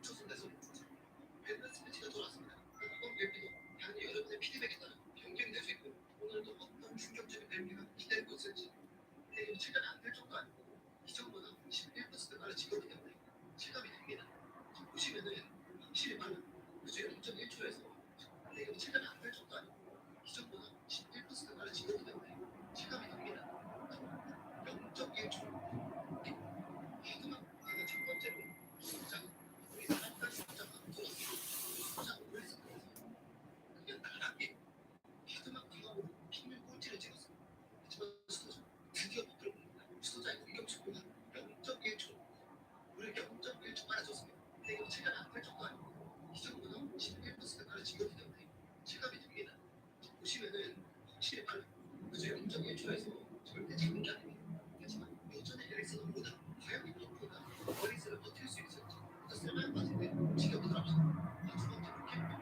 초선돼서 밸런스 패치가 돌아왔습니다. 어떤 뱀피도 당연히 여러분의 피드백에 따라 변경이 될 수 있고 오늘도 어떤 충격적인 뱀피가 기다리고 있을지 이게 체감이 안 될 정도 아니고 기존보다 11% 빨리 지거기 때문에 체감이 됩니다. 지금 보시면은 확실히 빨라. 그중 0.1초에서 이게 체감이 안 될 정도 아니고 기존보다 11% 빨리 지거기 때문에 체감이 됩니다. 0.1초 하지만 제가 첫 번째로 숫자 우리 사람들 숫자가 숫자 오래서 그냥 나락에 하드만 강하고 핑을 꼴찌를 찍었어요. 하지만 수도자 드디어 못 들어봅니다. 수도자의 공격 속도가 0.1초 우리 0.1초 빨라졌습니다. 근데 이거 체감이 안 될 정도 아니고 기존보다 11% 빨리 지겼기 때문에 체감이 됩니다. 보시면은 확실히 빨라. 그저 0.1초에서 절대 작은 게 아닙니다. 하지만 예전에 에릭슨보다 과연 이 버프가 어리스를 버틸 수 있을지 더 쓸만한 것 같은데 지켜보도록 합시다. 두 번째로 캠퍼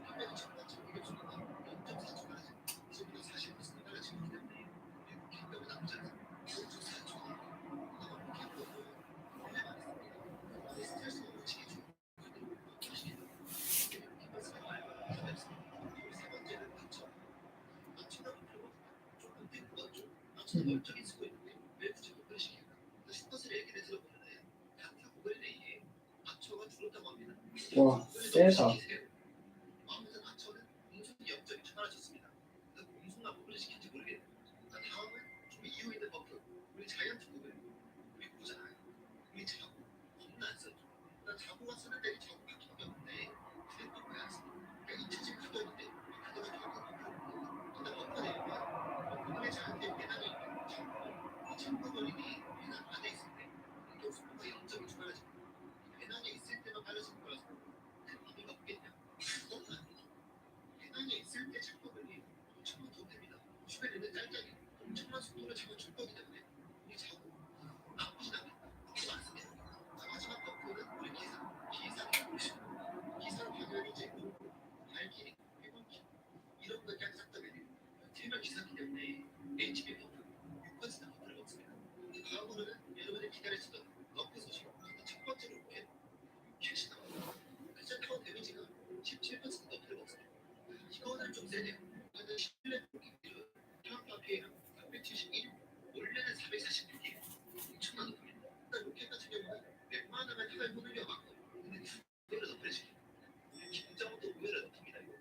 캠퍼는 첫 번째 공격 속도가 0.4초 빨라진 기존보다 40% 빨라지기 때문에 캠퍼는 나쁘지 않습니다. 0.4초 캠퍼는 원래 많습니다. 근데 스트레스 너무 치기 좋은 캠퍼 쓰는 거 알고 그리고 세 번째는 맞추다 보면 조금 뜬거죠. 맞추다 멀쩡히 쓰고 있는데 왜 굳이 버프를 시킬까? 슈퍼스의 얘기를 들어보면 단타 고글레이에 맞춰가 줄었다고 합니다. 와, 세다. 마음에서 맞춰는 공속이 0.2초 빨라졌습니다. 공속만 버프를 시킨지 모르겠네요. 다음은 좀 이유 있는 버프. 우리 자이언트 고글. 우리 보잖아요. 우리 자고 겁나 안 썼죠. 자고가 쓰는 데는 자고 바뀐 게 없는데 그래도 왜안 쓰고? 그러니까 잊혀진 가격인데 가격이 결국 근데 버프 내리면 고글의 자한테 배당이 있는 자고 참고 버리니 배당 안에 있을 때 공격 속도가 0.2초 빨라집니다. 배당에 있을 때만 빨라지는 거라서 큰 의미가 없겠냐? 그건 아니죠. 배당에 있을 때 참고 버리니 엄청난 돈 됩니다. 주변에는 짤짤이 엄청난 속도를 잡아줄 거기 때문에 이 자고 나쁘진 않겠다. 그거 많습니다. 마지막 버프는 우리 기사를 보시고 기사는 당연히 제고 발길이 회복기 이런 걸 그냥 싹다 내리고 트리블 기사기 때문에 HP 버프 6% 버프를 먹습니다. 다음으로는 여러분이 기다리시던 너프 소식 첫 번째로 캐시 나옵니다. 세컨 데미지가 17% 너프를 먹습니다. 이거는 좀 세네요. 근데 실내 기준 평가 피해량 371 원래는 446이에요. 엄청난 높입니다. 로켓 같은 경우는 웬만하면 탈 보느려 맞고 근데 의외로 너프를 시켜요. 김정도 의외로 높습니다. 이거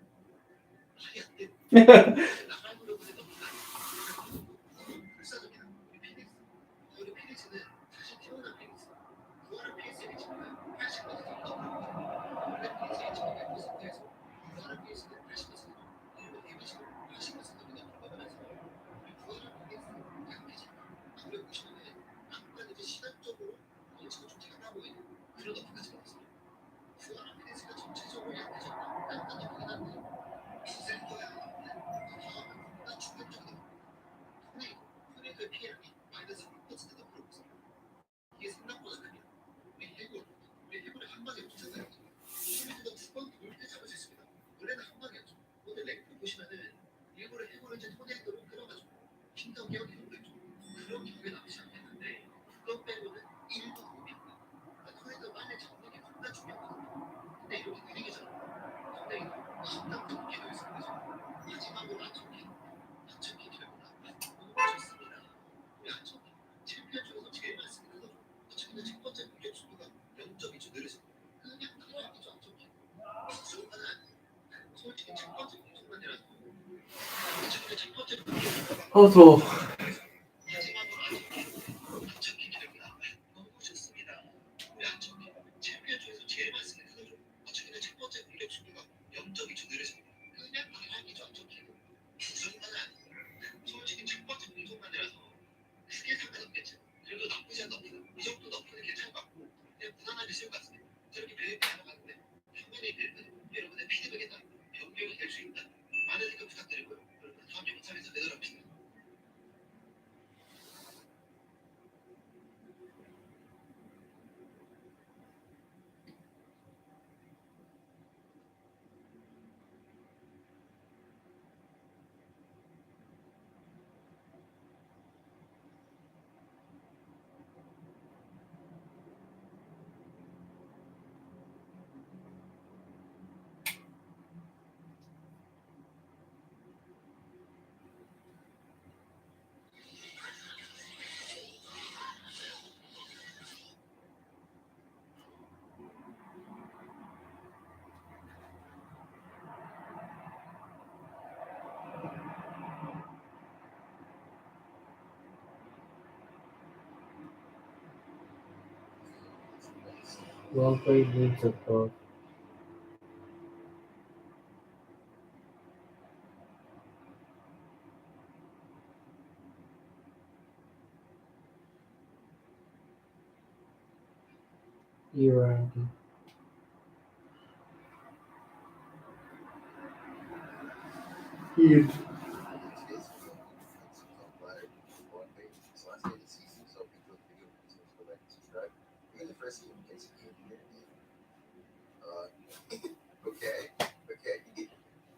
말이 안 돼. 나가는 거보다 너프가 불사적이다. 우리 피닉스는 더워. 마지막으로 안착기 결과 너무 좋습니다. 우리 안착기 챔피언 중에서 제일 많습니다. 안착기는 첫 번째 공격 속도가 0.2초 느려집니다. 그냥 바람이죠 안착기는. 구성만 아니고 솔직히 첫 번째 공속만이라서 크게 상관없겠죠. 그래도 나쁘지 않은 너프는 이 정도 너프는 괜찮은 것 같고 그냥 무난하게 쓸 것 같습니다. 저렇게 빌드 하는데 평면의 빌드는 여러분의 피드백에 따라 변경이 될 수 있다. 많은 생각 부탁드리고요. 여러분 다음 영상에서 뵙도록 합시다. Well played, means of both. E-rounding. Huge. Okay.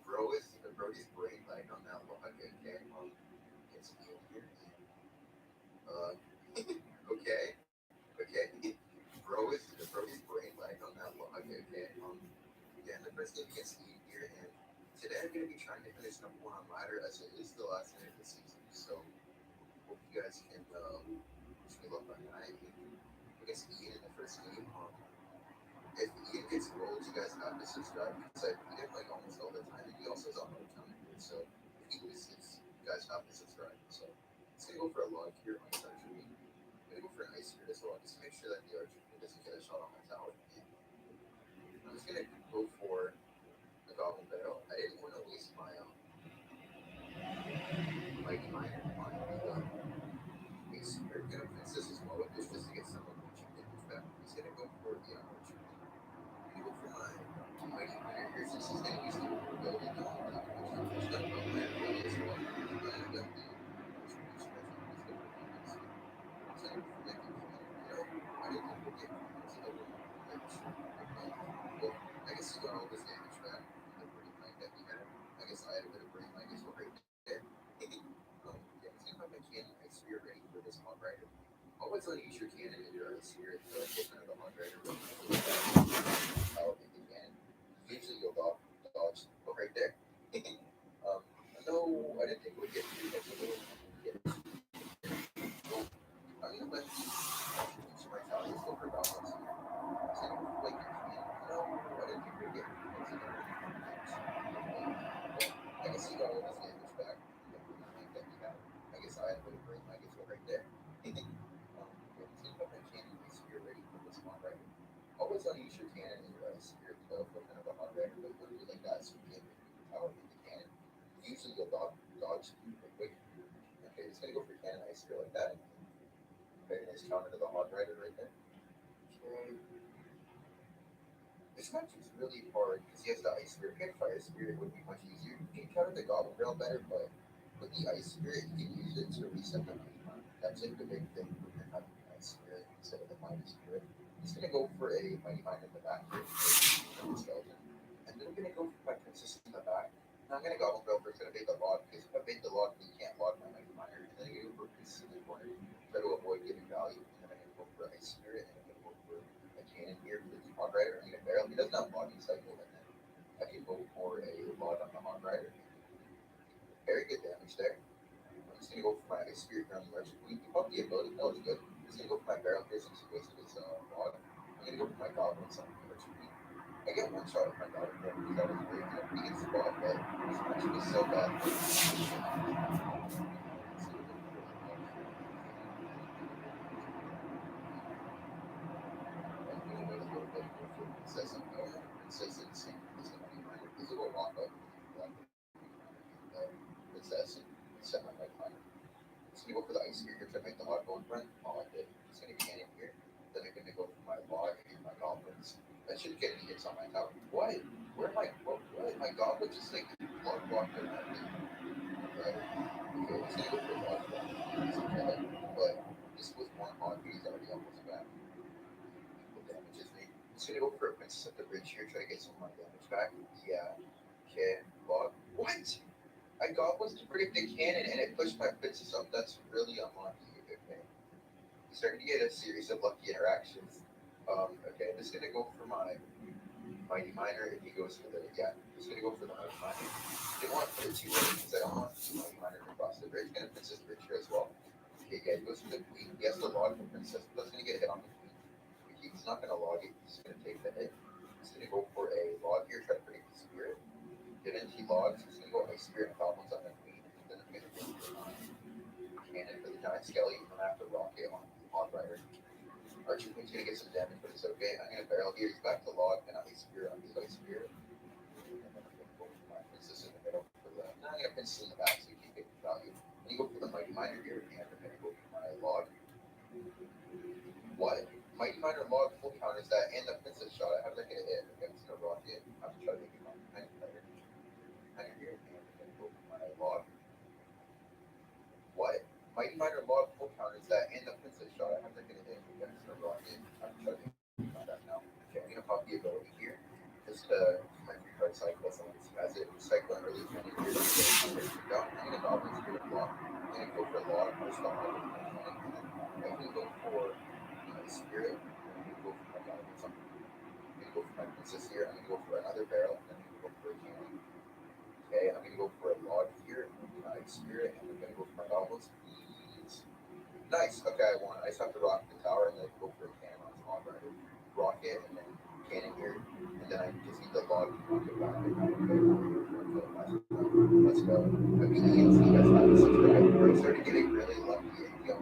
Bro is Brody's brain like on that one. Okay. It's here. Okay. Bro is Brody's brain like on that one. Okay. Yeah, the first game against the here, and today I'm gonna be trying to finish number one on ladder as it is the last night of the season. So hope you guys can wish me luck on that. Against Ian in the first game. If Ian gets rolled, you guys have to subscribe because I beat him like almost all the time, and he also has a hard time with it. So if he loses, you guys have to subscribe. So it's gonna go for a log here on his archery. I'm gonna go for an ice spirit as well, just to make sure that the archer doesn't get a shot on my tower. I'm just gonna go for the goblin barrel. I didn't want to waste my mighty miner on the ice spirit. Gonna princess as well with this just to get some of the chicken back. He's gonna go for the archer. I'm gonna go for my mighty miner here since he's gonna use the overbuilding on the archer. He's gonna build miner really as well. And I got the archer reach measure. He's gonna put my ice spirit. So I'm gonna go for my cannon. I didn't think we'd get cannons in the one lich. Okay. Well, I guess he got all this damage back from the brain lag that he had. I guess I had a bit of brain lag as well right there. Yeah, I'm gonna have my cannon ice spear ready for this hog rider. Always let use your cannon in your ice spear to get kind of the hog rider ready for this power with the cannon. Usually you'll dodge. Oh, right there. No, I didn't think we'd get through that. Well, I'm gonna let these attributes of my talents go for goblins here. So I'm gonna like your cannon. No, I didn't think we'd get through that. I guess he got all his damage back from the brain lag that he had. I guess I had a bit of brain lag as well right there. Yeah, he's gonna put my cannon ice spear ready for this hog rider. Always want to use your cannon and your ice spear to for kind of a hog rider, but don't do like that so you can't make your power with the cannon. Usually you'll dodge real quick. Okay, just gonna go for cannon ice spear like that. Very nice counter to the hog rider right there. Okay. This match is really hard because he has the ice spirit. If he had fire spirit, it would be much easier. You can counter the goblin barrel better, but with the ice spirit, you can use it to reset the mighty mine. That's like the big thing with having the ice spirit instead of the mighty spirit. He's gonna go for a mighty mine in the back here for the skeleton, and then I'm gonna go for my princess in the back. Now I'm gonna goblin barrel first, gonna bait the log because if I bait the log, he can't log my mighty miner, and then I'm gonna go for princess in the corner, try to avoid giving value, and then I'm gonna go for ice spirit, and I'm gonna go for a cannon here for the hog rider. I'm gonna barrel. He doesn't have logging cycle, and then I can go for a log on the hog rider. Very good damage there. I'm just gonna go for my ice spirit here on the merchant. We pump the ability. That was good. I'm just gonna go for my barrel here since he wasted his log. I'm gonna go for my goblins on the merchant. I get one shot with my goblin barrel because that was great. And I'm pretty good spot, but this matchup is so bad. says it's the same as the money miner. Because it will walk up the princess and set my money miner. It's gonna go for the ice here to make the log go in front. All I did. It's gonna be in here. Then I'm gonna go for my log and my goblins. I should get any hits on my tower. What? Where am I? What? My goblin just like log blocked around me. Okay. Okay, it's gonna go for log block. It's okay. But this was one log. He's already almost back. What damages me? It's gonna go for a princess at the bridge here. Try to get some of my damage back. Yeah. Okay. Log. What? I goblins to predict the cannon and it pushed my princess up. That's really unlucky. Okay. You're starting to get a series of lucky interactions. Okay, I'm just gonna go for my mighty miner. If he goes for the just gonna go for the mighty miner. I didn't want to put it too early because I don't want the mighty miner to cross the bridge. Gonna princess bridge here as well. Okay, yeah, he goes for the queen. He has to log the princess, but that's gonna get a hit on the queen. He's not gonna log it. He's gonna take the hit. He's gonna go for a log here, try to predict the spirit. Didn't he logs? He's gonna go ice spirit and goblins on the queen. And then I'm gonna go for cannon for the giant skelly. I'm gonna have to rocket on the rider. Archer Queen's gonna get some damage, but it's okay. I'm gonna barrel here. He's back to log, and I spear on his ice spirit. And then I'm gonna go for my princess in the middle for the. Now I'm gonna princess in the back so you can get the value. And you go for the mighty miner here, and I'm gonna go for my log. What? Mighty miner log full counters that, and the princess shot. How did I get a hit? Okay, I'm just gonna rocket. I'm gonna try to make it on the miner here, and I'm gonna go for my log. What? Mighty miner log full counters that, and the princess shot. How did I get a hit? Okay, I'm just gonna rocket. I'm trying to that now. Okay, I'm gonna pop the ability here. Just my free card cycle as it cycle and release many years. I'm gonna goblin spirit block. I'm gonna go for log, first off, I'm gonna go for spirit, and I'm gonna go for my goblins. I'm gonna go for my princess here, I'm gonna go for another barrel, and then I'm gonna go for a cannon. Okay, I'm gonna go for a log here, spirit, and I'm gonna go for my goblins. Nice. Okay, I won. I just have to rock the tower and then go for a cannon on his log rider. Rocket and then cannon here. And then I just need the log to knock it back. Let's go. I mean, he has 96, but I started getting really lucky. He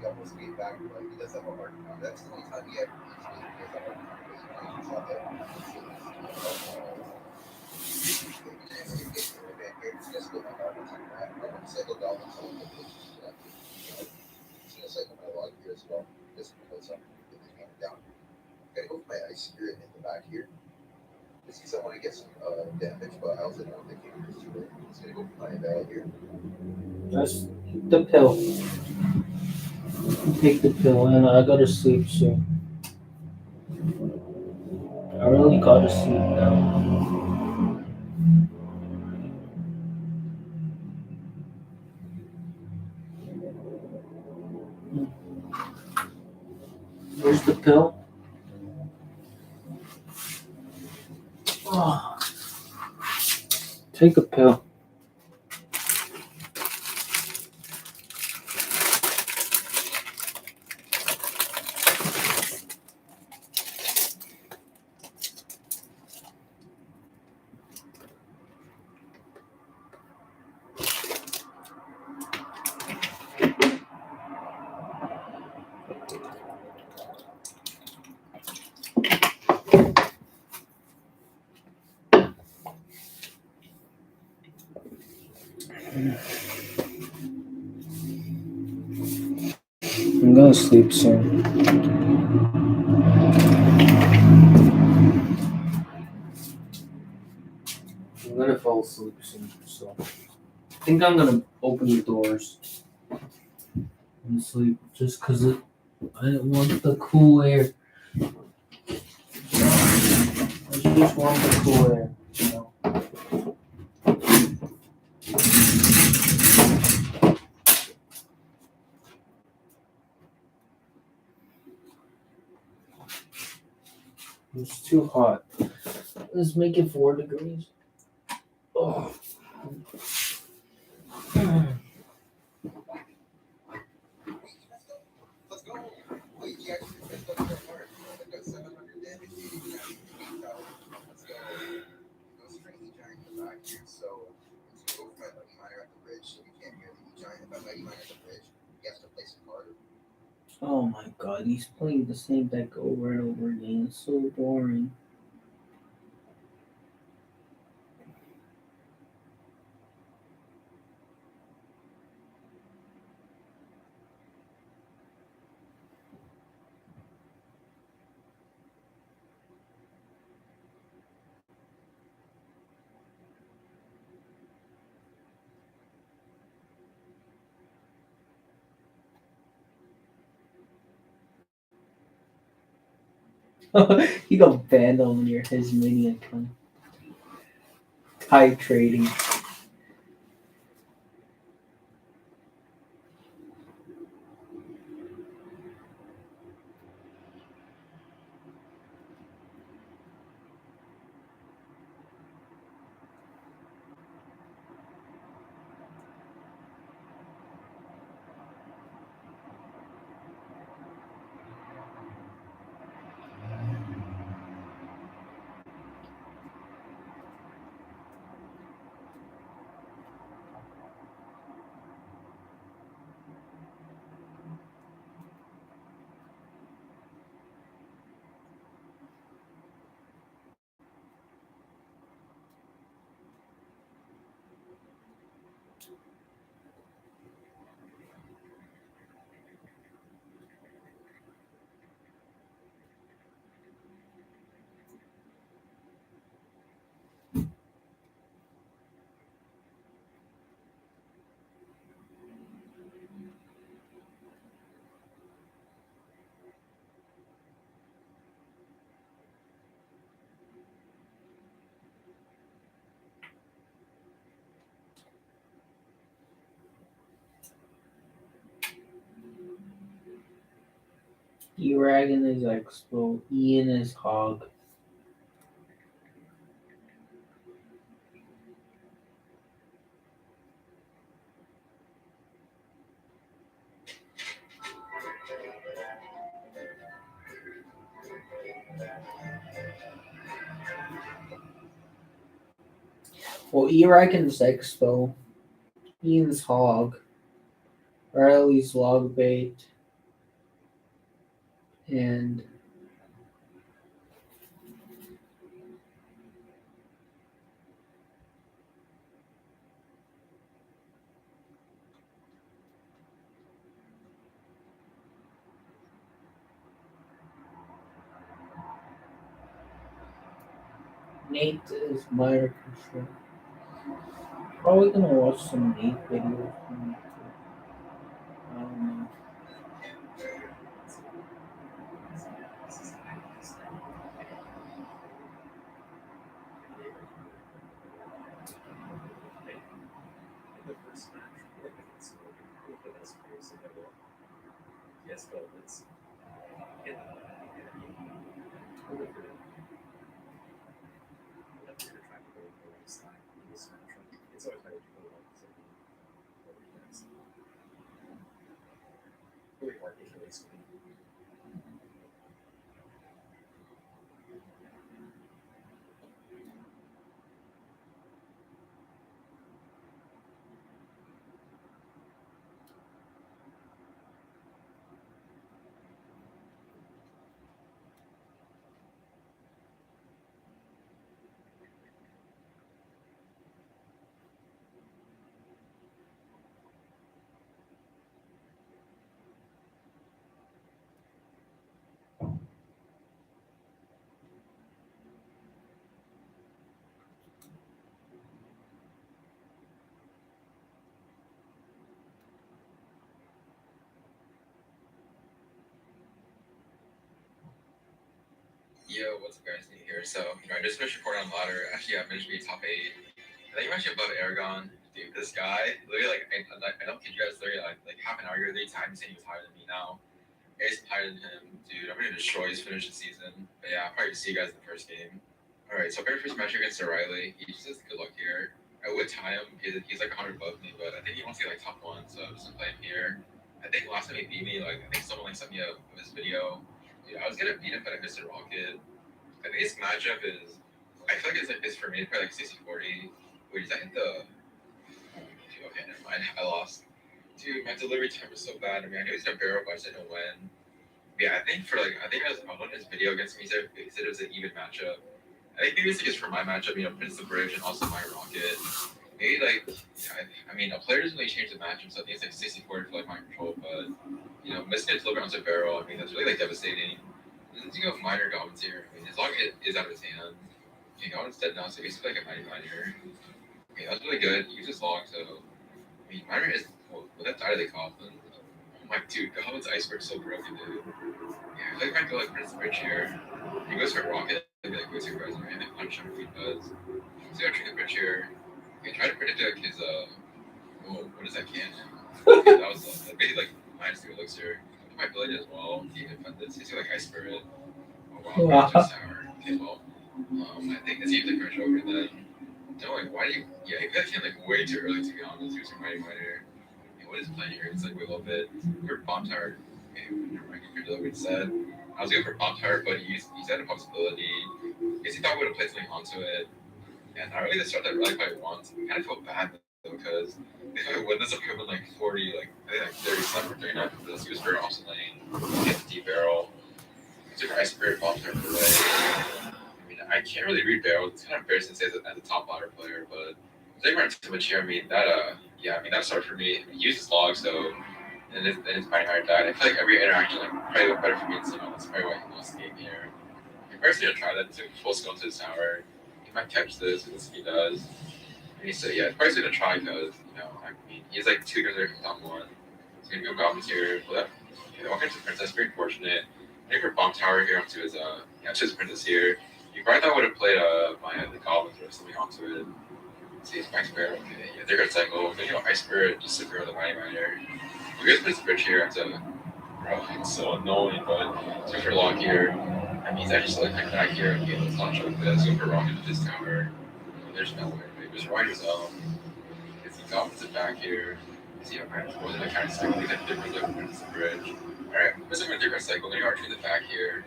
almost gave back, but he does have a hard time. That's the only time he ever beats me. He has a hard time, but he plays himself out. It's just go my goblins like that. I'm going to cycle goblins on the it's like my log here as well, just because I'm getting the hand down. I'm gonna go with my ice spirit in the back here. Just because I want to get some damage, but I also don't want the king is too late. I'm just gonna go for my veil here. That's the pill. Take the pill, and I gotta sleep soon. I really gotta sleep now. Where's the pill? Oh, take a pill. I'm gonna sleep soon. I'm gonna fall asleep soon, so I think I'm gonna open the doors and sleep just because I didn't want the cool air. I just want the cool air, you know. It's too hot. Let's make it 4 degrees. Oh. Let's go. Wait, he actually messed up so hard. I got 700 damage. Let's go. It goes for an E-Giant in the back here, so let's go for my Mighty Miner at the bridge so we can't hear the E-Giant. If I Mighty Miner at the bridge, he has to place a card. Oh my god, he's playing the same deck over and over again. It's so boring. He got banned on his mini account. Type trading. E-Wagon is Expo. Ian is Hog. Well, E-Wagon's Expo. Ian's Hog. Riley's Log Bait. And Nate is Minor Control. Probably gonna watch some Nate videos. I don't know. Yes, but it's it's always better to go along with something. Really hard to release. Yo, what's up, guys? New here. So, I just finished recording on ladder. Actually, I managed to be top 8. I think I'm actually above Aragon. Dude, this guy, literally, I don't kid you guys, literally, like half an hour ago, they timed me saying he was higher than me now. Ace higher than him. Dude, I'm going to destroy his finish this season. But yeah, I'll probably see you guys in the first game. Alright, so very first match against O'Reilly. He just has good luck here. I would tie him. He's like 100 above me, but I think he wants to get like top 1, so I'm just going to play him here. I think last time he beat me, like, I think someone like sent me a this video. Dude, I was gonna beat him, but I missed a rocket. I think his matchup is, I feel like it's for me, probably like 60-40. Wait, is that in the? Dude, okay, never mind. I lost. Dude, my delivery time was so bad. I mean, I knew he was gonna barrel, but I just didn't know when. Yeah, I think I was on his video against me. He said it was an even matchup. I think maybe it's just for my matchup, Prince the Bridge and also my rocket. Maybe like, I mean, a player doesn't really change the matchup, so I think it's like 60-40 for like my control, but missing it delivery onto barrel, I mean, that's really like devastating. Then you have minor goblins here. I mean, as long as it is out of his hand, Goblin's dead now, so he's like a 99 here. I mean, that's really good. He uses long, so I mean, minor is. Well, would that die to the Goblin? I don't like, dude, Goblin's Iceberg's so broken, dude. Yeah, I think I might go like Prince Bridge here. He goes for Rocket, I'd be like, way too aggressive, and then punch him if he does. So I trigger the bridge here. Okay, try to predict like his what is that cannon? Okay, that was maybe like -2 elixir. My ability as well. He can defend this. He's got like Ice Spirit. Oh wow, Wow. Tower. Okay, well, I think it's even like over then. No, like why do you? Yeah, you guys came like way too early to be honest. Here's your Mighty Miner. Okay, what is playing here? It's like wait a little bit. We're Bomb Tower. Okay, never mind. You could deliver instead. I was going for Bomb Tower, but he's had a possibility. Because he thought we would have played something onto it. And I really start that really quite once. I kind of feel bad though because if I win this, I'm coming like 40, like I think like 37 or 39 for this. He was very awesome lane. Hit the deep barrel. Took Ice Spirit Bomb Tower for away. I mean, I can't really read barrels. It's kind of embarrassing to say as a top ladder player, but I think we're not too much here. I mean, that started for me. He uses log, so and his Mighty Miner died. I feel like every interaction like probably went better for me in Sinnoh. That's probably why he lost the game here. I'm first gonna try that to full skill into his tower. He might catch this, because he does. And he said, yeah, probably gonna try because, I mean, he's like 2 guys away from top 1. He's gonna go Goblins here. Well, okay, walk into Princess, very fortunate. I think for Bomb Tower here onto his, to his Princess here. You probably thought I would have played the Goblins or something onto it. See, his Max Bear, okay, yeah, they're gonna cycle. Then, Ice Spirit, just sit there with the Mighty Miner. You guys play the bridge here onto, bro, it's so annoying, but it's good for Lock here. I mean, he's actually still like back here. Okay, let's not show this. Go for Rocket with this tower. There's no way. Just right as well. Because he goblins it back here. See, I'm wasn't that kind of cycle. He's like different difference the bridge. Alright, what's a different cycle? Then you archer in the back here.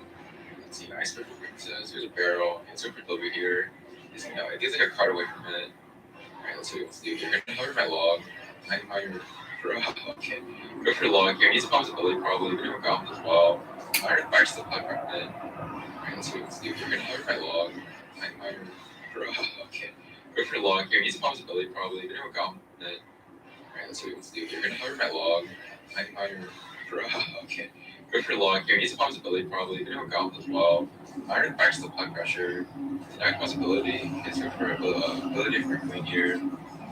Let's see, Ice Spirit Princess. Here's a barrel. It's over W here. He's, it like a card away from it. Alright, let's see what he wants to do here. Gonna hover my log. Bro, okay. Go for log here. He's a possibility probably. Gonna go goblins as well. Iron back to the plug from it. Alright, let's see what he wants to do here. Gonna hover my log. Bro, okay. Go for log here. He's a possibility probably. Gonna go goblin it. Alright, let's see what he wants to do here. Gonna hover my log. Bro, okay. Go for log here. He's a possibility probably. Gonna go goblin as well. Iron back to the plug pressure. Denied possibility. Let's go for ability for queen here.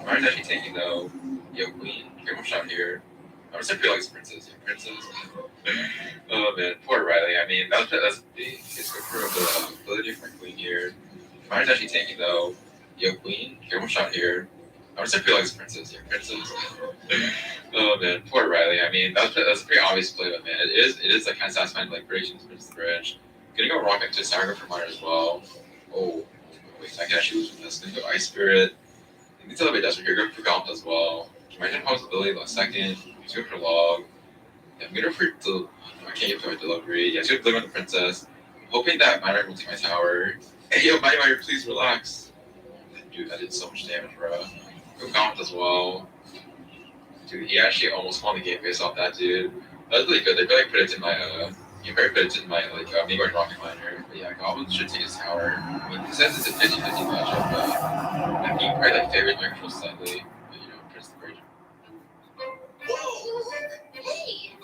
Iron's actually taking though. Yo, queen. Get one shot here. I'm just gonna feel like princess. Yeah, princess. Oh man, poor Riley. I mean, that's big. Let's go for ability for queen here. Mine's actually taking though. Yo, queen. Get one shot here. I'm just gonna feel like it's princess. Yeah, princess. Oh man, poor Riley. I mean, that's a pretty obvious play, but man, it is like kind of satisfying like creations versus the bridge. Gonna go rocket to Saga for mine as well. Oh, wait, I can actually lose with this. Gonna go Ice Spirit. It's a little bit desperate here. Go for Goblin as well. Might have possibility last second. Let's go for log. Yeah, I'm gonna for I can't get to my delivery. Yeah, let's go deliver on the princess. I'm hoping that Miner will take my tower. Hey yo, Mighty Miner, please relax. Dude, that did so much damage, bro. Go Goblin as well. Dude, he actually almost won the game based off that, dude. That was really good. They really put it in my you very put it in my me going Rocket Miner. But yeah, Goblin should take his tower. I mean, he says it's a 50-50 matchup, but I think probably like favorite my control slightly. But Prince the Bridge. Whoa! Hey!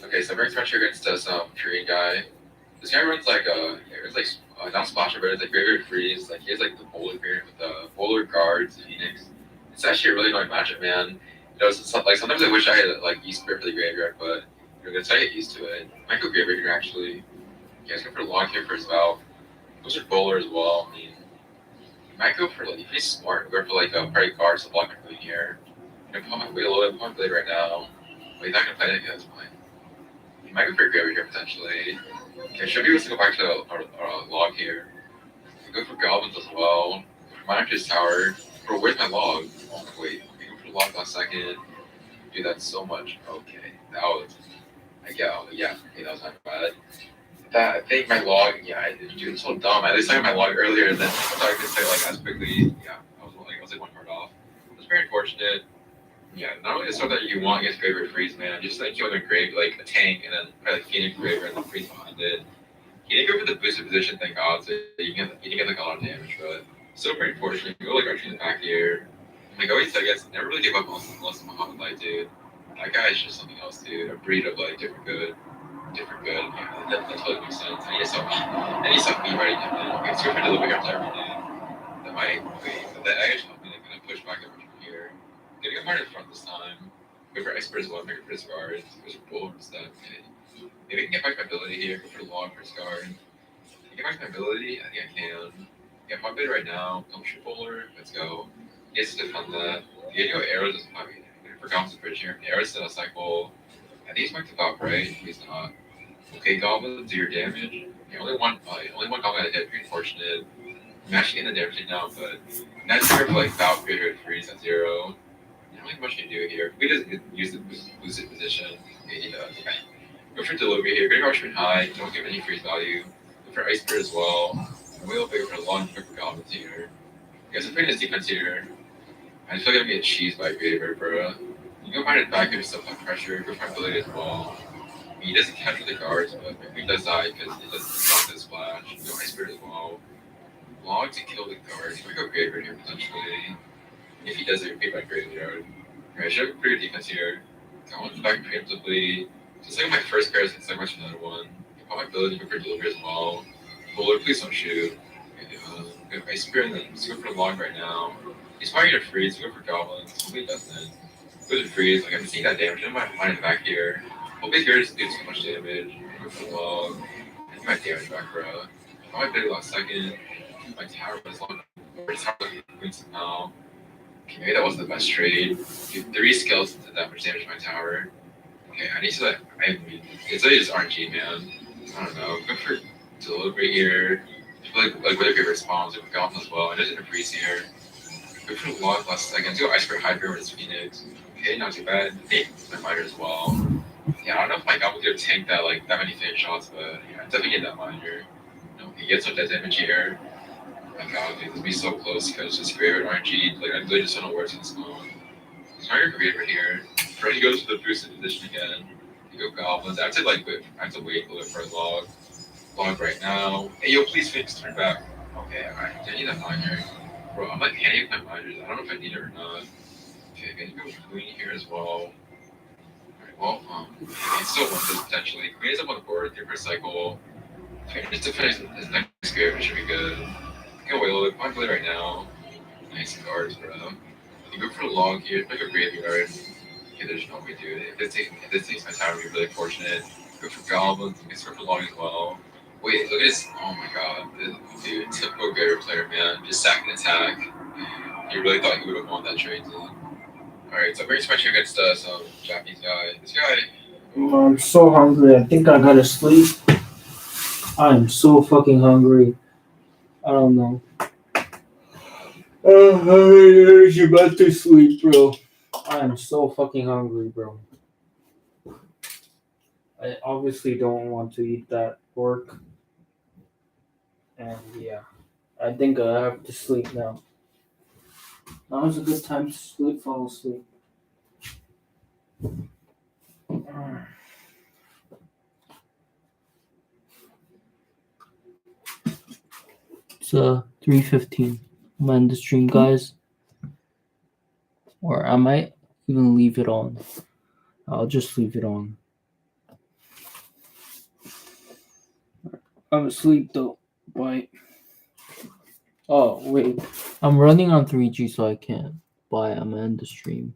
Okay, so very much against some Korean guy. This guy runs like not splasher, but it's like Graveyard Freeze. Like he has like the bowler variant with the bowler guards Phoenix. It's actually a really annoying matchup, man. Like sometimes I wish I had like East Spirit for the graveyard, but that's how I get used to it. Might go graveyard here actually. Yeah, let's go for log here for his valve. Goes for bowler as well. I mean, you might go for like if he's smart, go for like a party card to block my queen here. Wait a little bit, pump blade right now. But he's not gonna play that. Yeah, that's fine. He might go for graveyard here potentially. Okay, should be able to go back to our log here. Go for goblins as well. Mine his tower. Bro, where's my log? Oh, wait, okay, go for the log last second. Dude, that's so much. Okay, that was. Yeah, okay, that was not bad. that I think my log, dude, it's so dumb. At least I got my log earlier than so I could say like as quickly. Yeah, I was like 1 card off. It was very unfortunate. Yeah, not only the stuff that you want against Graver Freeze, man, just like killing a grave like a tank and then probably like Phoenix Graver and then freeze behind it. He didn't go for the boosted position, thank God, so you can get like a lot of damage, but still pretty unfortunate. You go like arching the back here. Like always I guess never really gave up unless Muhammad Light, dude. That guy is just something else, dude. A breed of like different good. Yeah, that totally makes sense. I need to stop me writing him in. Okay, so we're gonna deliver after every day. That might wait, but that actually helped me to kind of push back over from here. Getting a hard in front this time. Go for expert as well, make it for his guard. Goes for bull instead. Okay. Maybe I can get back my ability here, go for the log for his guard. Can I get back my ability? I think I can. Yeah, my bid right now. Don't shoot bowler. Let's go. He has to defend that. The idea of arrows is probably for Goblin's bridge here. Arrows in a cycle. I think he's marked about right. He's not. Okay, Goblin, do your damage. Yeah, only one goblin hit, pretty unfortunate. I'm actually in the damage now, but that's here for like Valkyrie or freeze at 0. Not really much you can do here. If he doesn't use the boosted position, okay, he does. Okay. Go for delivery here, Great Archman high, don't give any freeze value. Go for Ice Spirit as well. Wheel big for long for goblins here. You guys are putting his defense here. I just feel like I'm getting cheesed by Greater, bro. You can find it back, give yourself that pressure, go for ability as well. He doesn't capture the guards, but he does die because he doesn't stop the splash. You go Ice Spirit as well. Log to kill the guards. You might go Graveyard here potentially. If he does it, repeat by Graveyard. Alright, I should have a pretty good defense here. Going back preemptively. Just like my first pair, it's like much another one. You pop my ability, go for delivery as well. Bowler, please don't shoot. Go for Ice Spirit and then just go for Log right now. He's probably gonna freeze, go for Goblins. Hopefully he doesn't. Go to freeze, like I'm seeing that damage. I'm finding back here. Hopefully here just do so much damage. Go for Log. I need my damage back, bro. I might bid last second. My tower was long. My tower was somehow. Okay, maybe that wasn't the best trade. Dude, 3 skeletons did that much damage to my tower. Okay, I need to like, I mean, it's really just RNG, man. I don't know. Go for delivery here. I feel like really good response with Goblin as well. I know there's a freeze here. Go for the log last second. Do Ice Spirit Hydra with his Phoenix. Okay, not too bad. Hey, my miner as well. Yeah, I don't know if my Goblin could tank that like that many fake shots, but yeah, definitely get that miner. You know, he gets some dead damage here. Oh my god, dude, this would be so close because it's Graveyard RNG. Like, I literally just don't know where it's gonna spawn. He's not your Graveyard here. Freddy goes to the boosted position again. You go Goblins. I have to wait a little bit for a log. Log right now. Hey, yo, please fix, turn back. Okay, alright. I need that miner. Bro, I'm like panicking my miners. I don't know if I need it or not. Okay, I'm gonna go with Queen here as well. Alright, well, he still wins this potentially. Queen is up on the board, 3 per cycle. Okay, just to finish his next Graveyard should be good. Go away a little bit. I'm play right now. Nice cards, bro. You go for a log here, pick a Graveyard. Okay, there's no way, dude. If this takes my tower, I'd be really fortunate. Go for Goblins, you can go for log as well. Wait, look at this. Oh my god. Dude, typical Graveyard player, man. Just sack and attack. You really thought he would have won that trade, dude. Alright, so bring match against some Japanese guy. This guy. I'm so hungry. I think I gotta sleep. I'm so fucking hungry. I don't know. You're about to sleep, bro. I am so fucking hungry, bro. I obviously don't want to eat that pork. And yeah, I think I have to sleep now. Now is a good time to sleep, fall asleep. It's 3:15. I'm gonna end the stream, guys. Or I might even leave it on. I'll just leave it on. I'm asleep though. Bye. Oh, wait. I'm running on 3G, so I can't. Bye. I'm gonna end the stream.